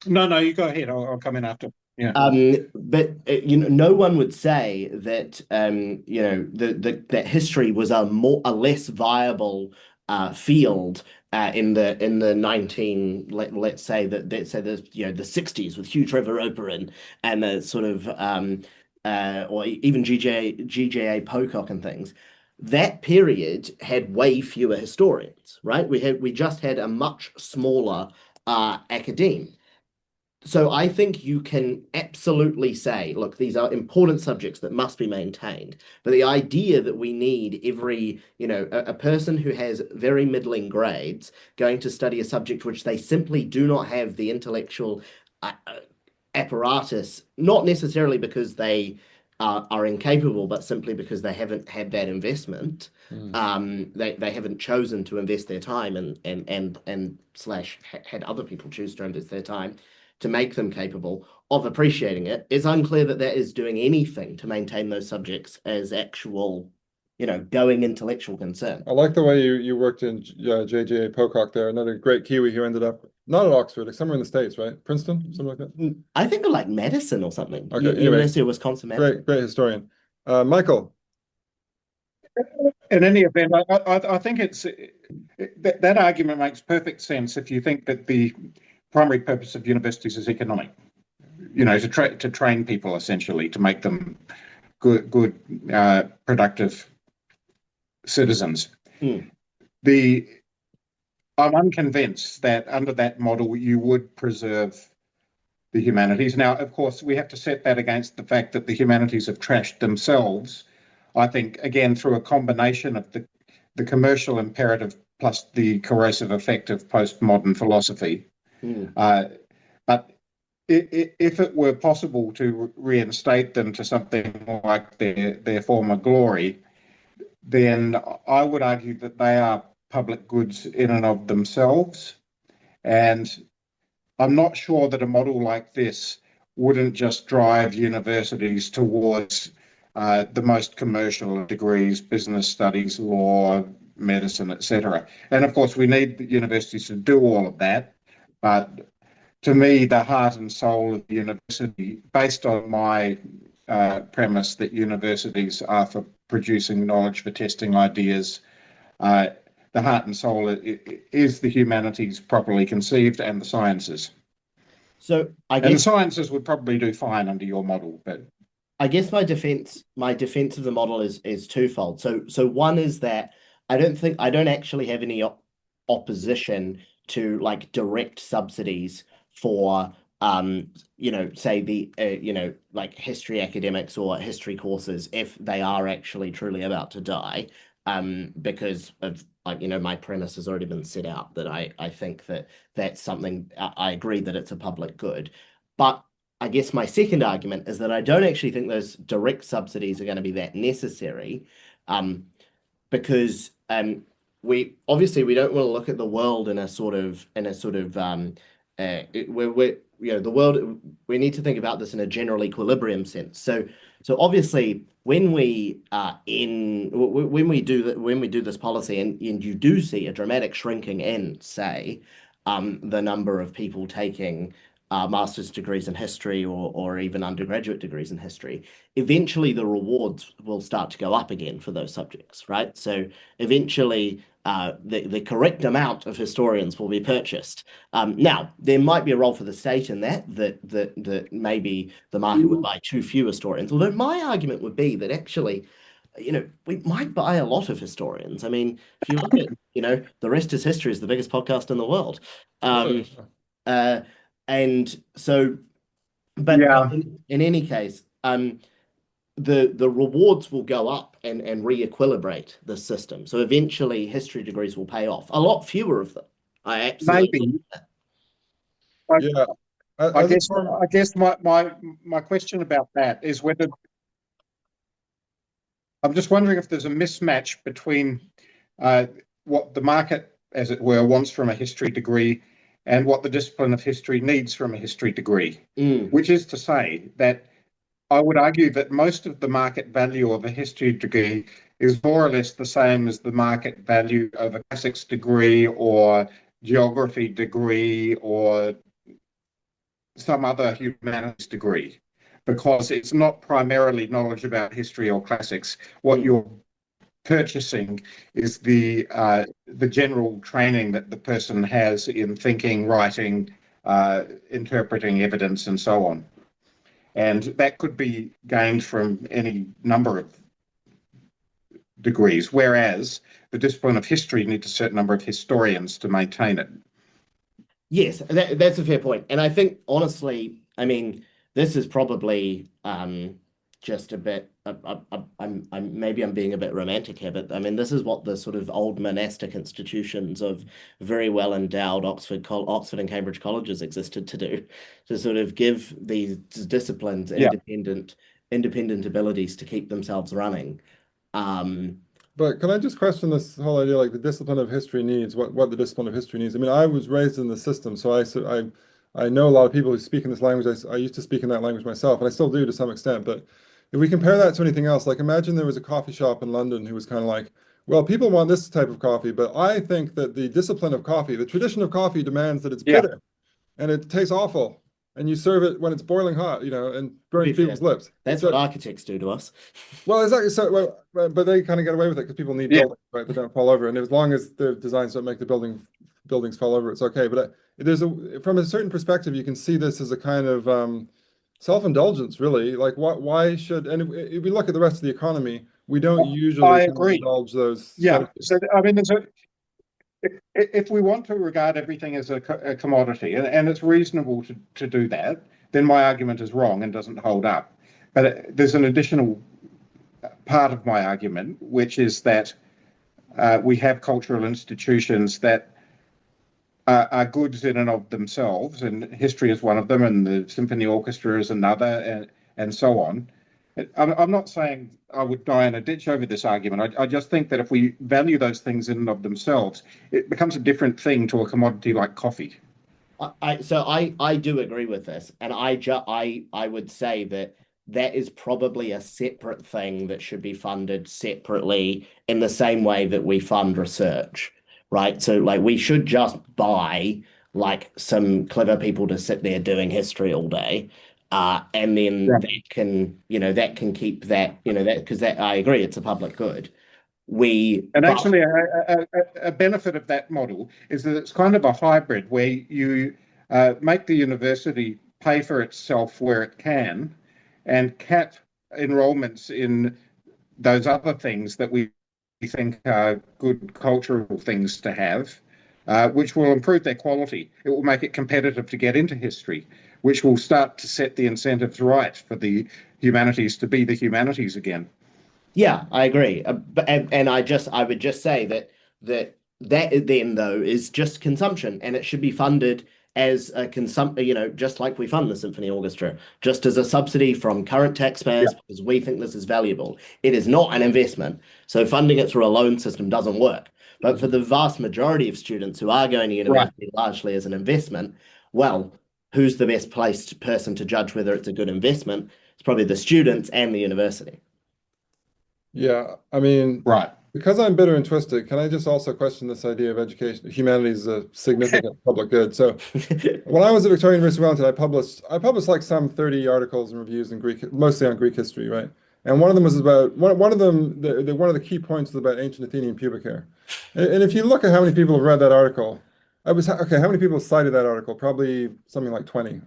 no. You go ahead. I'll come in after. Yeah, But no one would say that that history was a less viable field in the 19 let's say the 60s with Hugh Trevor Roper and the sort of or even GJA Pocock and things. That period had way fewer historians, right? We just had a much smaller academe. So I think you can absolutely say, look, these are important subjects that must be maintained. But the idea that we need every, a person who has very middling grades going to study a subject which they simply do not have the intellectual apparatus, not necessarily because they are incapable, but simply because they haven't had that investment. Mm. They haven't chosen to invest their time and slash had other people choose to invest their time to make them capable of appreciating it. It's unclear that that is doing anything to maintain those subjects as actual, going intellectual concern. I like the way you worked in J.J. Pocock there, another great Kiwi who ended up not at Oxford, like somewhere in the States, right? Princeton, something like that. I think of like Madison or something. Okay, anyway, University of Wisconsin-Madison. great historian. Michael. In any event, I think that argument makes perfect sense if you think that the primary purpose of universities is economic. To train people essentially to make them good, productive citizens. Mm. I'm unconvinced that under that model you would preserve the humanities. Now, of course, we have to set that against the fact that the humanities have trashed themselves. I think, again, through a combination of the commercial imperative plus the corrosive effect of postmodern philosophy. Mm. But if it were possible to reinstate them to something like their former glory, then I would argue that they are public goods in and of themselves. And I'm not sure that a model like this wouldn't just drive universities towards the most commercial degrees, business studies, law, medicine, etc. And of course, we need the universities to do all of that. But to me, the heart and soul of the university, based on my premise that universities are for producing knowledge, for testing ideas, the heart and soul is the humanities properly conceived and the sciences. So I And the guess sciences would probably do fine under your model, but my defense of the model is twofold. So one is that I don't actually have any opposition to like direct subsidies for say the like history academics or history courses if they are actually truly about to die, because of like my premise has already been set out that I think that that's something I agree that it's a public good. But I guess my second argument is that I don't actually think those direct subsidies are going to be that necessary, because we don't want to look at the world in a sort of the world, we need to think about this in a general equilibrium sense. So obviously when we do this policy and you do see a dramatic shrinking in say the number of people taking master's degrees in history or even undergraduate degrees in history, eventually the rewards will start to go up again for those subjects, right? So eventually the correct amount of historians will be purchased. Now, there might be a role for the state in that maybe the market would buy too few historians, although my argument would be that actually, we might buy a lot of historians. I mean, if you look at, The Rest is History is the biggest podcast in the world. Uh, and so, but yeah, in any case, the rewards will go up and re-equilibrate the system. So eventually history degrees will pay off. A lot fewer of them. I absolutely. maybe. I, Yeah, I as a guess former, I guess my question about that is whether I'm just wondering if there's a mismatch between uh, what the market, as it were, wants from a history degree and what the discipline of history needs from a history degree, which is to say that I would argue that most of the market value of a history degree is more or less the same as the market value of a classics degree or geography degree or some other humanities degree, because it's not primarily knowledge about history or classics. What you're purchasing is the general training that the person has in thinking, writing, interpreting evidence, and so on. And that could be gained from any number of degrees, whereas the discipline of history needs a certain number of historians to maintain it. Yes, that's a fair point. And I think honestly, I mean, this is probably just a bit maybe I'm being a bit romantic here, but I mean this is what the sort of old monastic institutions of very well endowed Oxford and Cambridge colleges existed to do, to sort of give these disciplines Yeah. independent abilities to keep themselves running. Um, But can I just question this whole idea, like the discipline of history needs, what the discipline of history needs? I mean, I was raised in the system, so I know a lot of people who speak in this language. I used to speak in that language myself, and I still do to some extent. But if we compare that to anything else, like imagine there was a coffee shop in London who was kind of like, well, people want this type of coffee, but I think that the discipline of coffee, the tradition of coffee demands that it's Yeah. bitter and it tastes awful, and you serve it when it's boiling hot, and to be burns fair, people's lips. that's what architects do to us. Well, exactly. So, but they kind of get away with it because people need Yeah. buildings, right? They don't fall over, and as long as the designs don't make the buildings fall over, it's okay. But from a certain perspective, you can see this as a kind of self-indulgence, really. Like, why should? And if we look at the rest of the economy, we don't usually I kind of agree. indulge those Yeah. So, pleasures. I mean, if we want to regard everything as a commodity, and it's reasonable to do that, then my argument is wrong and doesn't hold up. But there's an additional part of my argument, which is that we have cultural institutions that are goods in and of themselves, and history is one of them, and the symphony orchestra is another, and so on. I'm not saying I would die in a ditch over this argument. I just think that if we value those things in and of themselves, it becomes a different thing to a commodity like coffee. I do agree with this, and I would say that that is probably a separate thing that should be funded separately in the same way that we fund research, right? So like we should just buy like some clever people to sit there doing history all day. And then Yeah. that can keep that, that because that I agree, it's a public good. We And but actually, a benefit of that model is that it's kind of a hybrid where you make the university pay for itself where it can and cap enrollments in those other things that we think are good cultural things to have, which will improve their quality. It will make it competitive to get into history, which will start to set the incentives right for the humanities to be the humanities again. Yeah, I agree. And I would just say that then though is just consumption, and it should be funded as a just like we fund the symphony orchestra, just as a subsidy from current Yeah. taxpayers because we think this is valuable. It is not an investment, so funding it through a loan system doesn't work. But for the vast majority of students who are going to Right. university largely as an investment, well, who's the best placed person to judge whether it's a good investment? It's probably the students and the university. Yeah, I mean, Right. because I'm bitter and twisted, can I just also question this idea of education, humanities is a significant public good? So when I was at Victoria University of Wellington, I published like some 30 articles and reviews in Greek, mostly on Greek history, right? And one of them was about one of them one of the key points was about ancient Athenian pubic hair. And if you look at how many people have read that article, I was okay, how many people cited that article? Probably something like 20.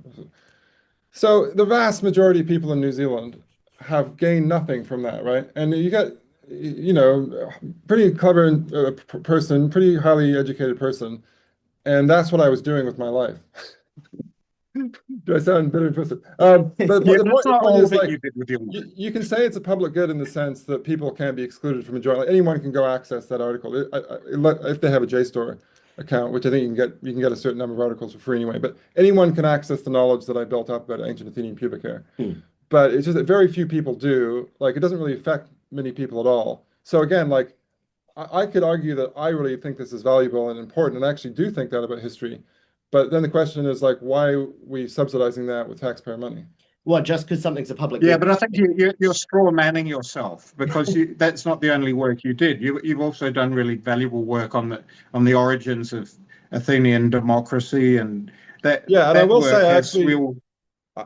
So the vast majority of people in New Zealand have gained nothing from that, right? And you got, pretty clever person, pretty highly educated person, and that's what I was doing with my life. Do I sound bitter and twisted? But Yeah, the that's point, the not point all is that like you did with your life. you can say it's a public good in the sense that people can't be excluded from enjoying. Like anyone can go access that article if they have a JSTOR account, which I think you can get a certain number of articles for free anyway. But anyone can access the knowledge that I built up about ancient Athenian pubic hair. Hmm. But it's just that very few people do. Like it doesn't really affect many people at all. So again, like I could argue that I really think this is valuable and important, and I actually do think that about history. But then the question is like, why are we subsidizing that with taxpayer money? Well, just because something's a public Yeah, good. but I think you're straw manning yourself because that's not the only work you did. You've also done really valuable work on the origins of Athenian democracy, and that Yeah, and I that will work say has actually, real.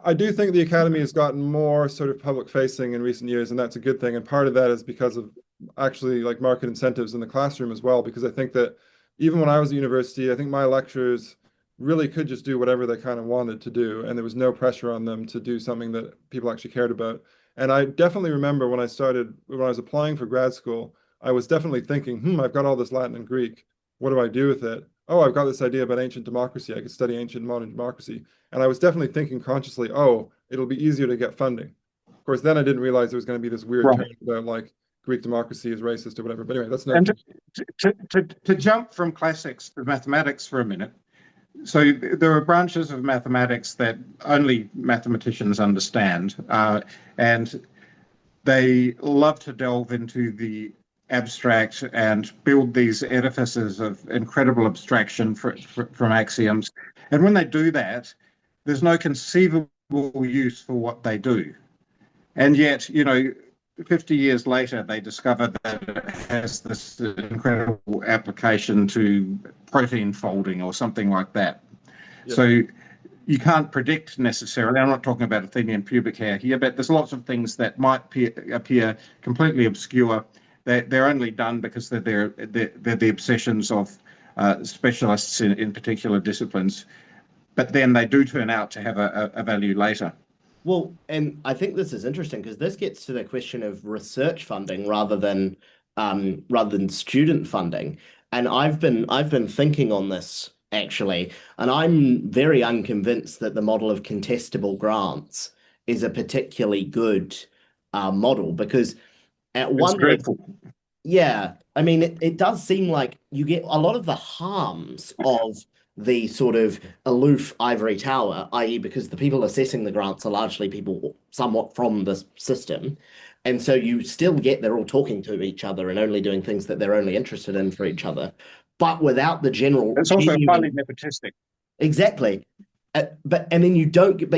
I do think the academy has gotten more sort of public facing in recent years, and that's a good thing. And part of that is because of actually like market incentives in the classroom as well. Because I think that even when I was at university, I think my lecturers really could just do whatever they kind of wanted to do, and there was no pressure on them to do something that people actually cared about. And I definitely remember when I was applying for grad school, I was definitely thinking, I've got all this Latin and Greek. What do I do with it? oh, I've got this idea about ancient democracy. I could study ancient modern democracy. And I was definitely thinking consciously, oh, it'll be easier to get funding. Of course, then I didn't realize there was going to be this weird turn Right. about like Greek democracy is racist or whatever. But anyway, that's another And thing. to jump from classics to mathematics for a minute, so there are branches of mathematics that only mathematicians understand, and they love to delve into the abstract and build these edifices of incredible abstraction from axioms. And when they do that, there's no conceivable use for what they do. And yet, 50 years later, they discover that it has this incredible application to protein folding or something like that. Yeah. So you can't predict necessarily. I'm not talking about Athenian pubic hair here, but there's lots of things that might appear completely obscure. They're only done because they're the obsessions of specialists in particular disciplines. But then they do turn out to have a value later. Well, and I think this is interesting because this gets to the question of research funding rather than student funding. And I've been thinking on this actually, and I'm very unconvinced that the model of contestable grants is a particularly good model because at It's one hand, dreadful. yeah, I mean, it does seem like you get a lot of the harms of the sort of aloof ivory tower, i.e., because the people assessing the grants are largely people somewhat from the system. And so you still get they're all talking to each other and only doing things that they're only interested in for each other, but without the general It's also highly genuine. nepotistic. Exactly. But you don't get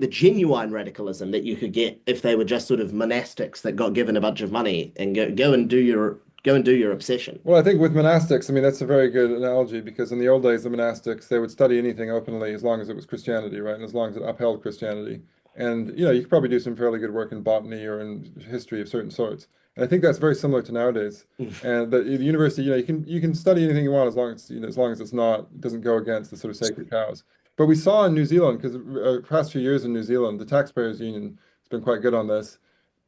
the genuine radicalism that you could get if they were just sort of monastics that got given a bunch of money and go and do your obsession. Well, I think with monastics, I mean, that's a very good analogy because in the old days, the monastics, they would study anything openly as long as it was Christianity, right? And as long as it upheld Christianity. And, you could probably do some fairly good work in botany or in history of certain sorts. And I think that's very similar to nowadays. And that the university, you can study anything you want as long as, as long as it doesn't go against the sort of sacred cows. But we saw in New Zealand, because past few years in New Zealand, the Taxpayers Union has been quite good on this.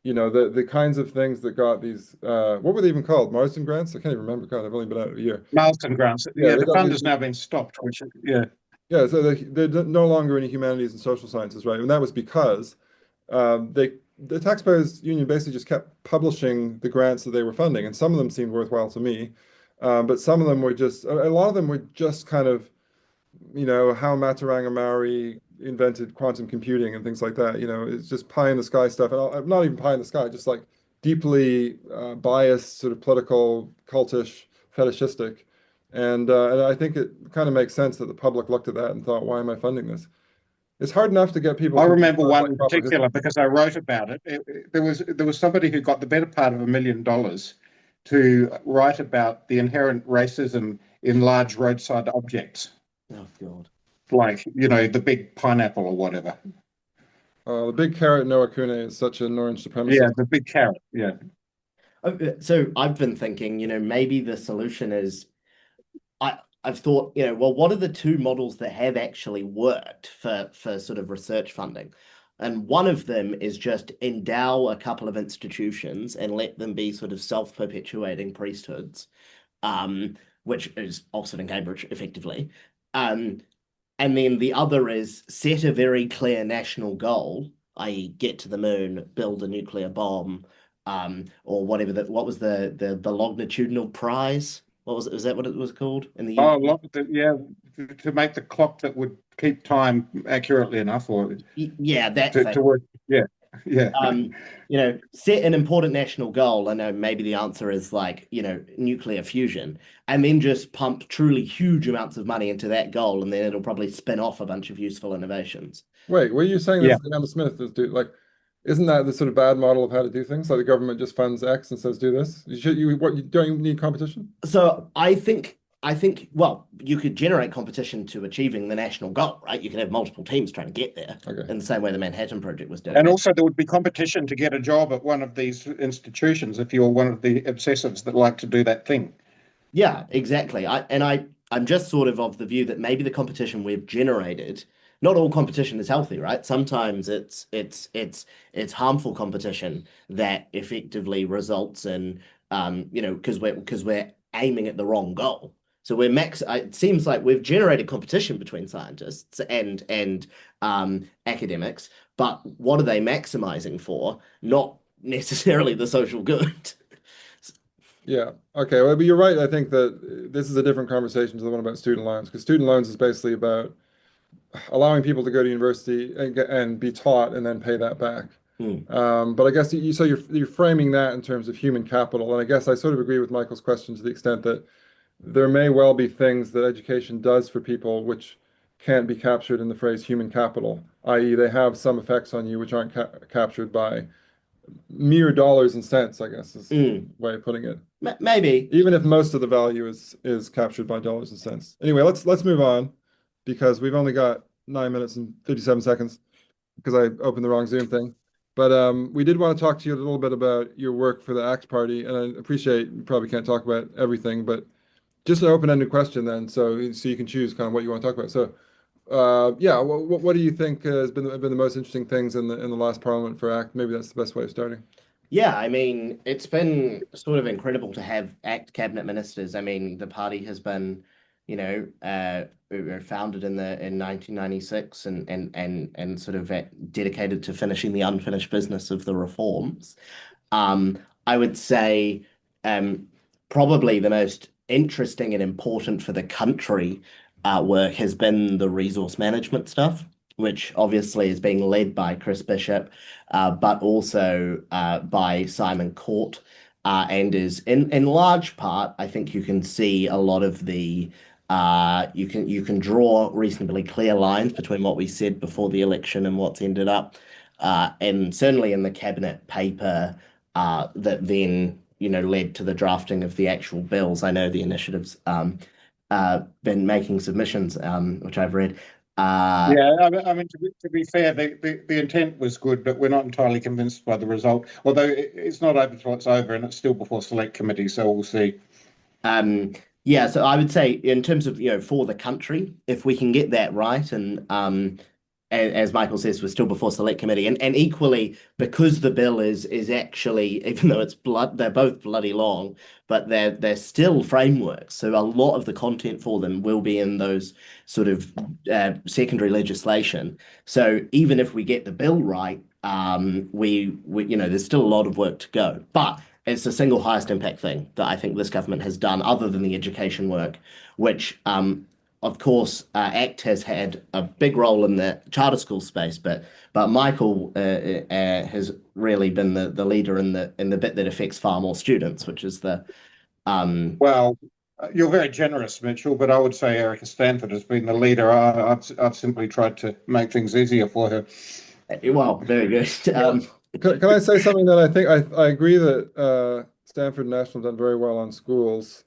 The kinds of things that got these what were they even called? Marsden grants? I can't even remember. God, I've only been out a year. Marsden grants. Yeah, Yeah, they the got fund these. has now been stopped, which, yeah. Yeah, so they're no longer in humanities and social sciences, right? And that was because the Taxpayers Union basically just kept publishing the grants that they were funding, and some of them seemed worthwhile to me, but some of them were just a lot of them were just kind of how Maturanga Maori invented quantum computing and things like that. It's just pie in the sky stuff. And not even pie in the sky, just like deeply biased, sort of political, cultish, fetishistic. And I think it kind of makes sense that the public looked at that and thought, why am I funding this? It's hard enough to get people I to remember one like in proper history. particular because I wrote about it. There was somebody who got the better part of $1 million to write about the inherent racism in large roadside objects, Oh God. like the big pineapple or whatever. The big carrot Noah Kune is such an orange Yeah, supremacist. the big carrot. Yeah. So I've been thinking, maybe the solution is I've thought, well, what are the two models that have actually worked for sort of research funding? And one of them is just endow a couple of institutions and let them be sort of self-perpetuating priesthoods, which is Oxford and Cambridge effectively. Um, and then the other is set a very clear national goal, i.e., get to the moon, build a nuclear bomb, or whatever what was the longitudinal prize? What was it? Was that what it was called in the Oh, UK? yeah, to make the clock that would keep time accurately enough, or Yeah, that thing. to work. Yeah, yeah. Set an important national goal. I know maybe the answer is like, nuclear fusion, and then just pump truly huge amounts of money into that goal, and then it'll probably spin off a bunch of useful innovations. Wait, were you saying Yeah. this Adam Smith is do like isn't that the sort of bad model of how to do things? Like the government just funds X and says do this? You don't you need competition? So well, you could generate competition to achieving the national goal, right? You could have multiple teams trying to get there Okay. in the same way the Manhattan Project was doing And it. also, there would be competition to get a job at one of these institutions if you're one of the obsessives that like to do that thing. Yeah, exactly. I'm just sort of the view that maybe the competition we've generated, not all competition is healthy, right? Sometimes it's harmful competition that effectively results in because we're aiming at the wrong goal. So we're max. It seems like we've generated competition between scientists and academics, but what are they maximizing for? Not necessarily the social good. Yeah. Okay. Well, but you're right. I think that this is a different conversation to the one about student loans, because student loans is basically about allowing people to go to university and be taught and then pay that back. Hmm. But I guess so you're framing that in terms of human capital, and I guess I sort of agree with Michael's question to the extent that there may well be things that education does for people which can't be captured in the phrase human capital, i.e., they have some effects on you which aren't captured by mere dollars and cents, I guess is the Mm. way of putting it. Maybe. Even if most of the value is captured by dollars and cents. Anyway, let's move on because we've only got 9 minutes and 57 seconds because I opened the wrong Zoom thing. But we did want to talk to you a little bit about your work for the ACT Party, and I appreciate you probably can't talk about everything, but just an open-ended question then, so you can choose kind of what you want to talk about. So, yeah, what do you think has been the most interesting things in the last Parliament for ACT? Maybe that's the best way of starting. Yeah, I mean, it's been sort of incredible to have ACT cabinet ministers. I mean, the party has been, we were founded in 1996 and sort of dedicated to finishing the unfinished business of the reforms. I would say um, probably the most interesting and important for the country work has been the resource management stuff, which obviously is being led by Chris Bishop, but also by Simon Court, and is in large part, I think you can see a lot of the you can draw reasonably clear lines between what we said before the election and what's ended up. And certainly in the cabinet paper that then, led to the drafting of the actual bills. I know the initiatives been making submissions, which I've read. Uh, Yeah, I mean, to be fair, the intent was good, but we're not entirely convinced by the result. Although it's not over till it's over, and it's still before select committee, so we'll see. Um, yeah, so I would say in terms of, for the country, if we can get that right, and as Michael says, we're still before select committee, and equally because the bill is actually, even though they're both bloody long, but they're still frameworks. So a lot of the content for them will be in those sort of secondary legislation. So even if we get the bill right, we there's still a lot of work to go, but it's the single highest impact thing that I think this government has done, other than the education work, which, of course, ACT has had a big role in the charter school space, but Michael has really been the leader in the bit that affects far more students, which is the um, Well, you're very generous, Mitchell, but I would say Erica Stanford has been the leader. I've simply tried to make things easier for her. well, very good. Can I say something that I think I agree that Stanford National done very well on schools.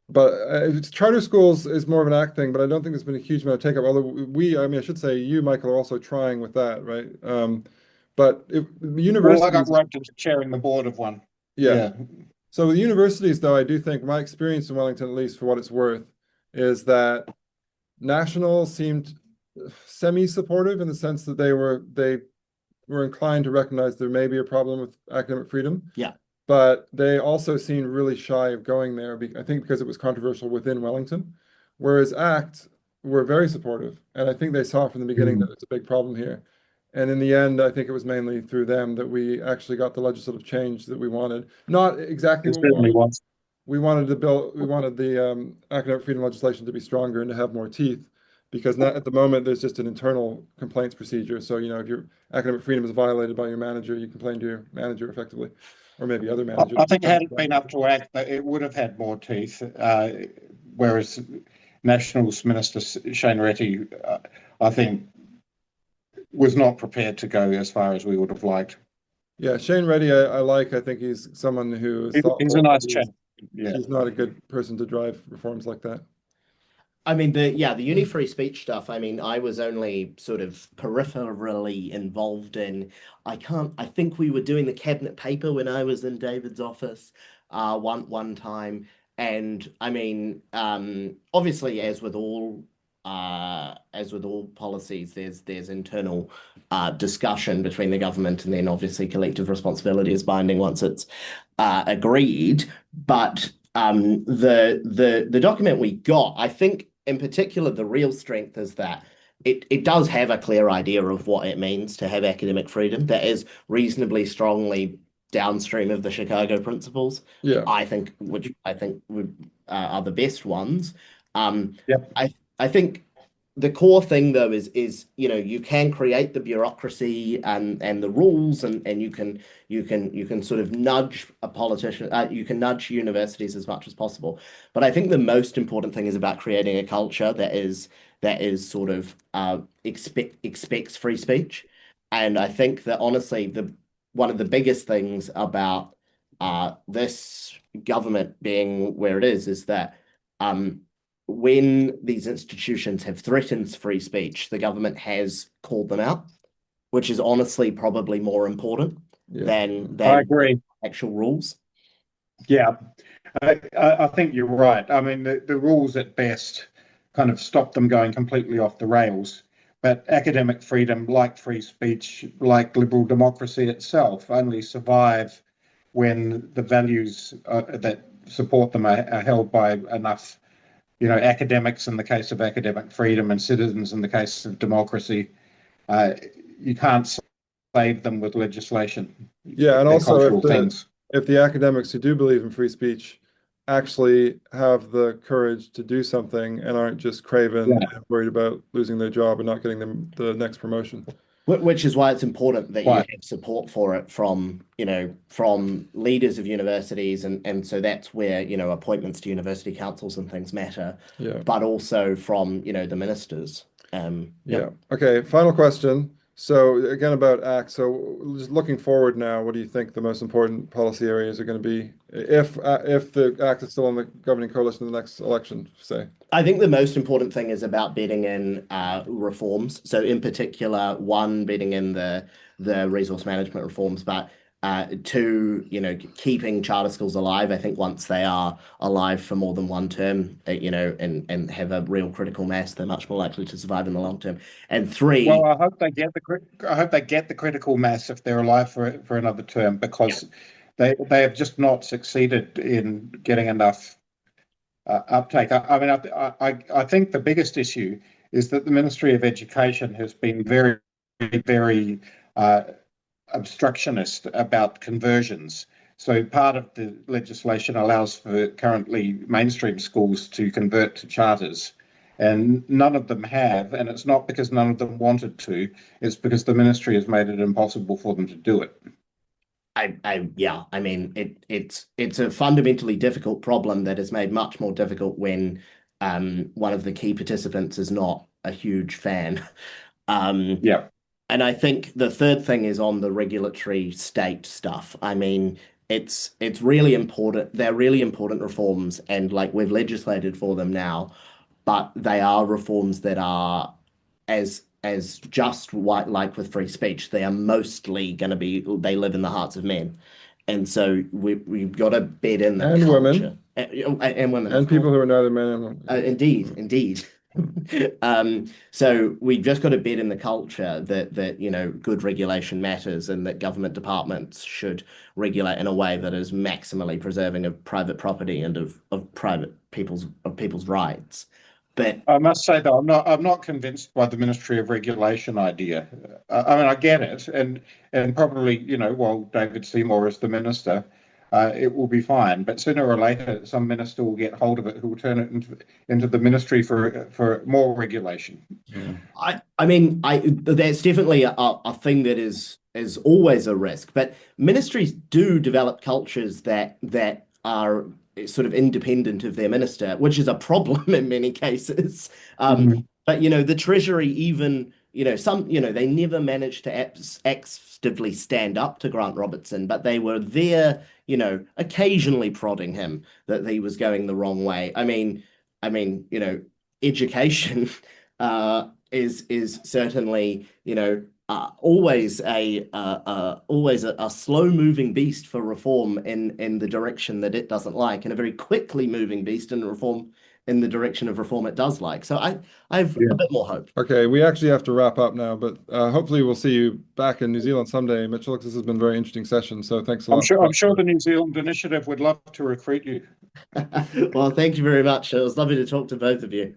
But charter schools is more of an ACT thing, but I don't think there's been a huge amount of take up. Although I mean, I should say you, Michael, are also trying with that, right? But Well, I got universities, roped into chairing the board of one. yeah. Yeah. So with universities, though, I do think my experience in Wellington, at least for what it's worth, is that National seemed semi-supportive in the sense that they were inclined to recognize there may be a problem with academic freedom. Yeah. But they also seemed really shy of going there, I think because it was controversial within Wellington. Whereas ACT were very supportive. And I think they saw from the beginning that it's a big problem here. And in the end, I think it was mainly through them that we actually got the legislative change that we wanted. Not exactly It what we certainly wanted. was. We wanted the academic freedom legislation to be stronger and to have more teeth, because not at the moment there's just an internal complaints procedure. So, if your academic freedom is violated by your manager, you complain to your manager effectively, or maybe other managers. I think had it been up to ACT, it would have had more teeth. Whereas Nationals Minister Shane Retty, I think, was not prepared to go as far as we would have liked. Yeah, Shane Reddy, I like. I think he's someone who is He's thoughtful, a but nice chap. Yeah. he's not a good person to drive reforms like that. I mean, the uni free speech stuff, I mean, I was only sort of peripherally involved in. I think we were doing the cabinet paper when I was in David's office, one time. And I mean, obviously, as with all policies, there's internal discussion between the government, and then obviously collective responsibility is binding once it's agreed. But The document we got, I think in particular, the real strength is that it does have a clear idea of what it means to have academic freedom that is reasonably strongly downstream of the Chicago principles, Yeah. which I think are the best ones. Yep. I think the core thing though is you can create the bureaucracy and the rules and you can sort of nudge a politician, you can nudge universities as much as possible, but I think the most important thing is about creating a culture that is sort of expects free speech. And I think that honestly the one of the biggest things about this government being where it is that um when these institutions have threatened free speech, the government has called them out, which is honestly probably more important Yeah. than I agree. actual rules. Yeah, I think you're right. I mean, the rules at best kind of stop them going completely off the rails. But academic freedom, like free speech, like liberal democracy itself, only survive when the values that support them are held by enough, academics in the case of academic freedom and citizens in the case of democracy. Uh, you can't save them with legislation. Yeah, and They're also cultural things. if the academics who do believe in free speech actually have the courage to do something and aren't just craven Yeah, and worried about losing their job and not getting them the next promotion. Which is why it's important that you right. have support for it from leaders of universities, and so that's where appointments to university councils and things matter, Yeah. but also from the ministers. Yeah. Okay. Final question. So again about ACT. So just looking forward now, what do you think the most important policy areas are going to be if the ACT is still on the governing coalition in the next election, say? I think the most important thing is about bedding in reforms. So in particular, one, bedding in the resource management reforms, but two, keeping charter schools alive. I think once they are alive for more than one term, and have a real critical mass, they're much more likely to survive in the long term. And Well, three, I hope they get the critical mass if they're alive for another term, yeah, because they have just not succeeded in getting enough uptake. I mean, I think the biggest issue is that the Ministry of Education has been very, very uh, obstructionist about conversions. So part of the legislation allows for currently mainstream schools to convert to charters, and none of them have. And it's not because none of them wanted to; it's because the ministry has made it impossible for them to do it. yeah, I mean, it's a fundamentally difficult problem that is made much more difficult when one of the key participants is not a huge fan. Um, Yeah. And I think the third thing is on the regulatory state stuff. I mean, it's really important. They're really important reforms, and like we've legislated for them now, but they are reforms that are as just white like with free speech. They are mostly going to be they live in the hearts of men, and so we've got to bed in the And culture women and women, of and course. people who are neither men and women. Indeed, indeed. So we just got to bed in the culture that good regulation matters and that government departments should regulate in a way that is maximally preserving of private property and of people's rights. But I must say though, I'm not convinced by the Ministry of Regulation idea. I mean, I get it, and probably, while David Seymour is the minister, it will be fine. But sooner or later, some minister will get hold of it who will turn it into the ministry for more regulation. Yeah. I mean, that's definitely a thing that is always a risk. But ministries do develop cultures that are sort of independent of their minister, which is a problem in many cases. Mhm. But the Treasury even they never managed to actively stand up to Grant Robertson, but they were there, occasionally prodding him that he was going the wrong way. I mean, education. Is certainly always a slow moving beast for reform in the direction that it doesn't like, and a very quickly moving beast in the direction of reform it does like. So I have Yeah. a bit more hope. Okay, we actually have to wrap up now, but hopefully we'll see you back in New Zealand someday, Mitchell, 'cause this has been a very interesting session. So thanks a I'm lot. sure the New Zealand Initiative would love to recruit you. Well, thank you very much. It was lovely to talk to both of you.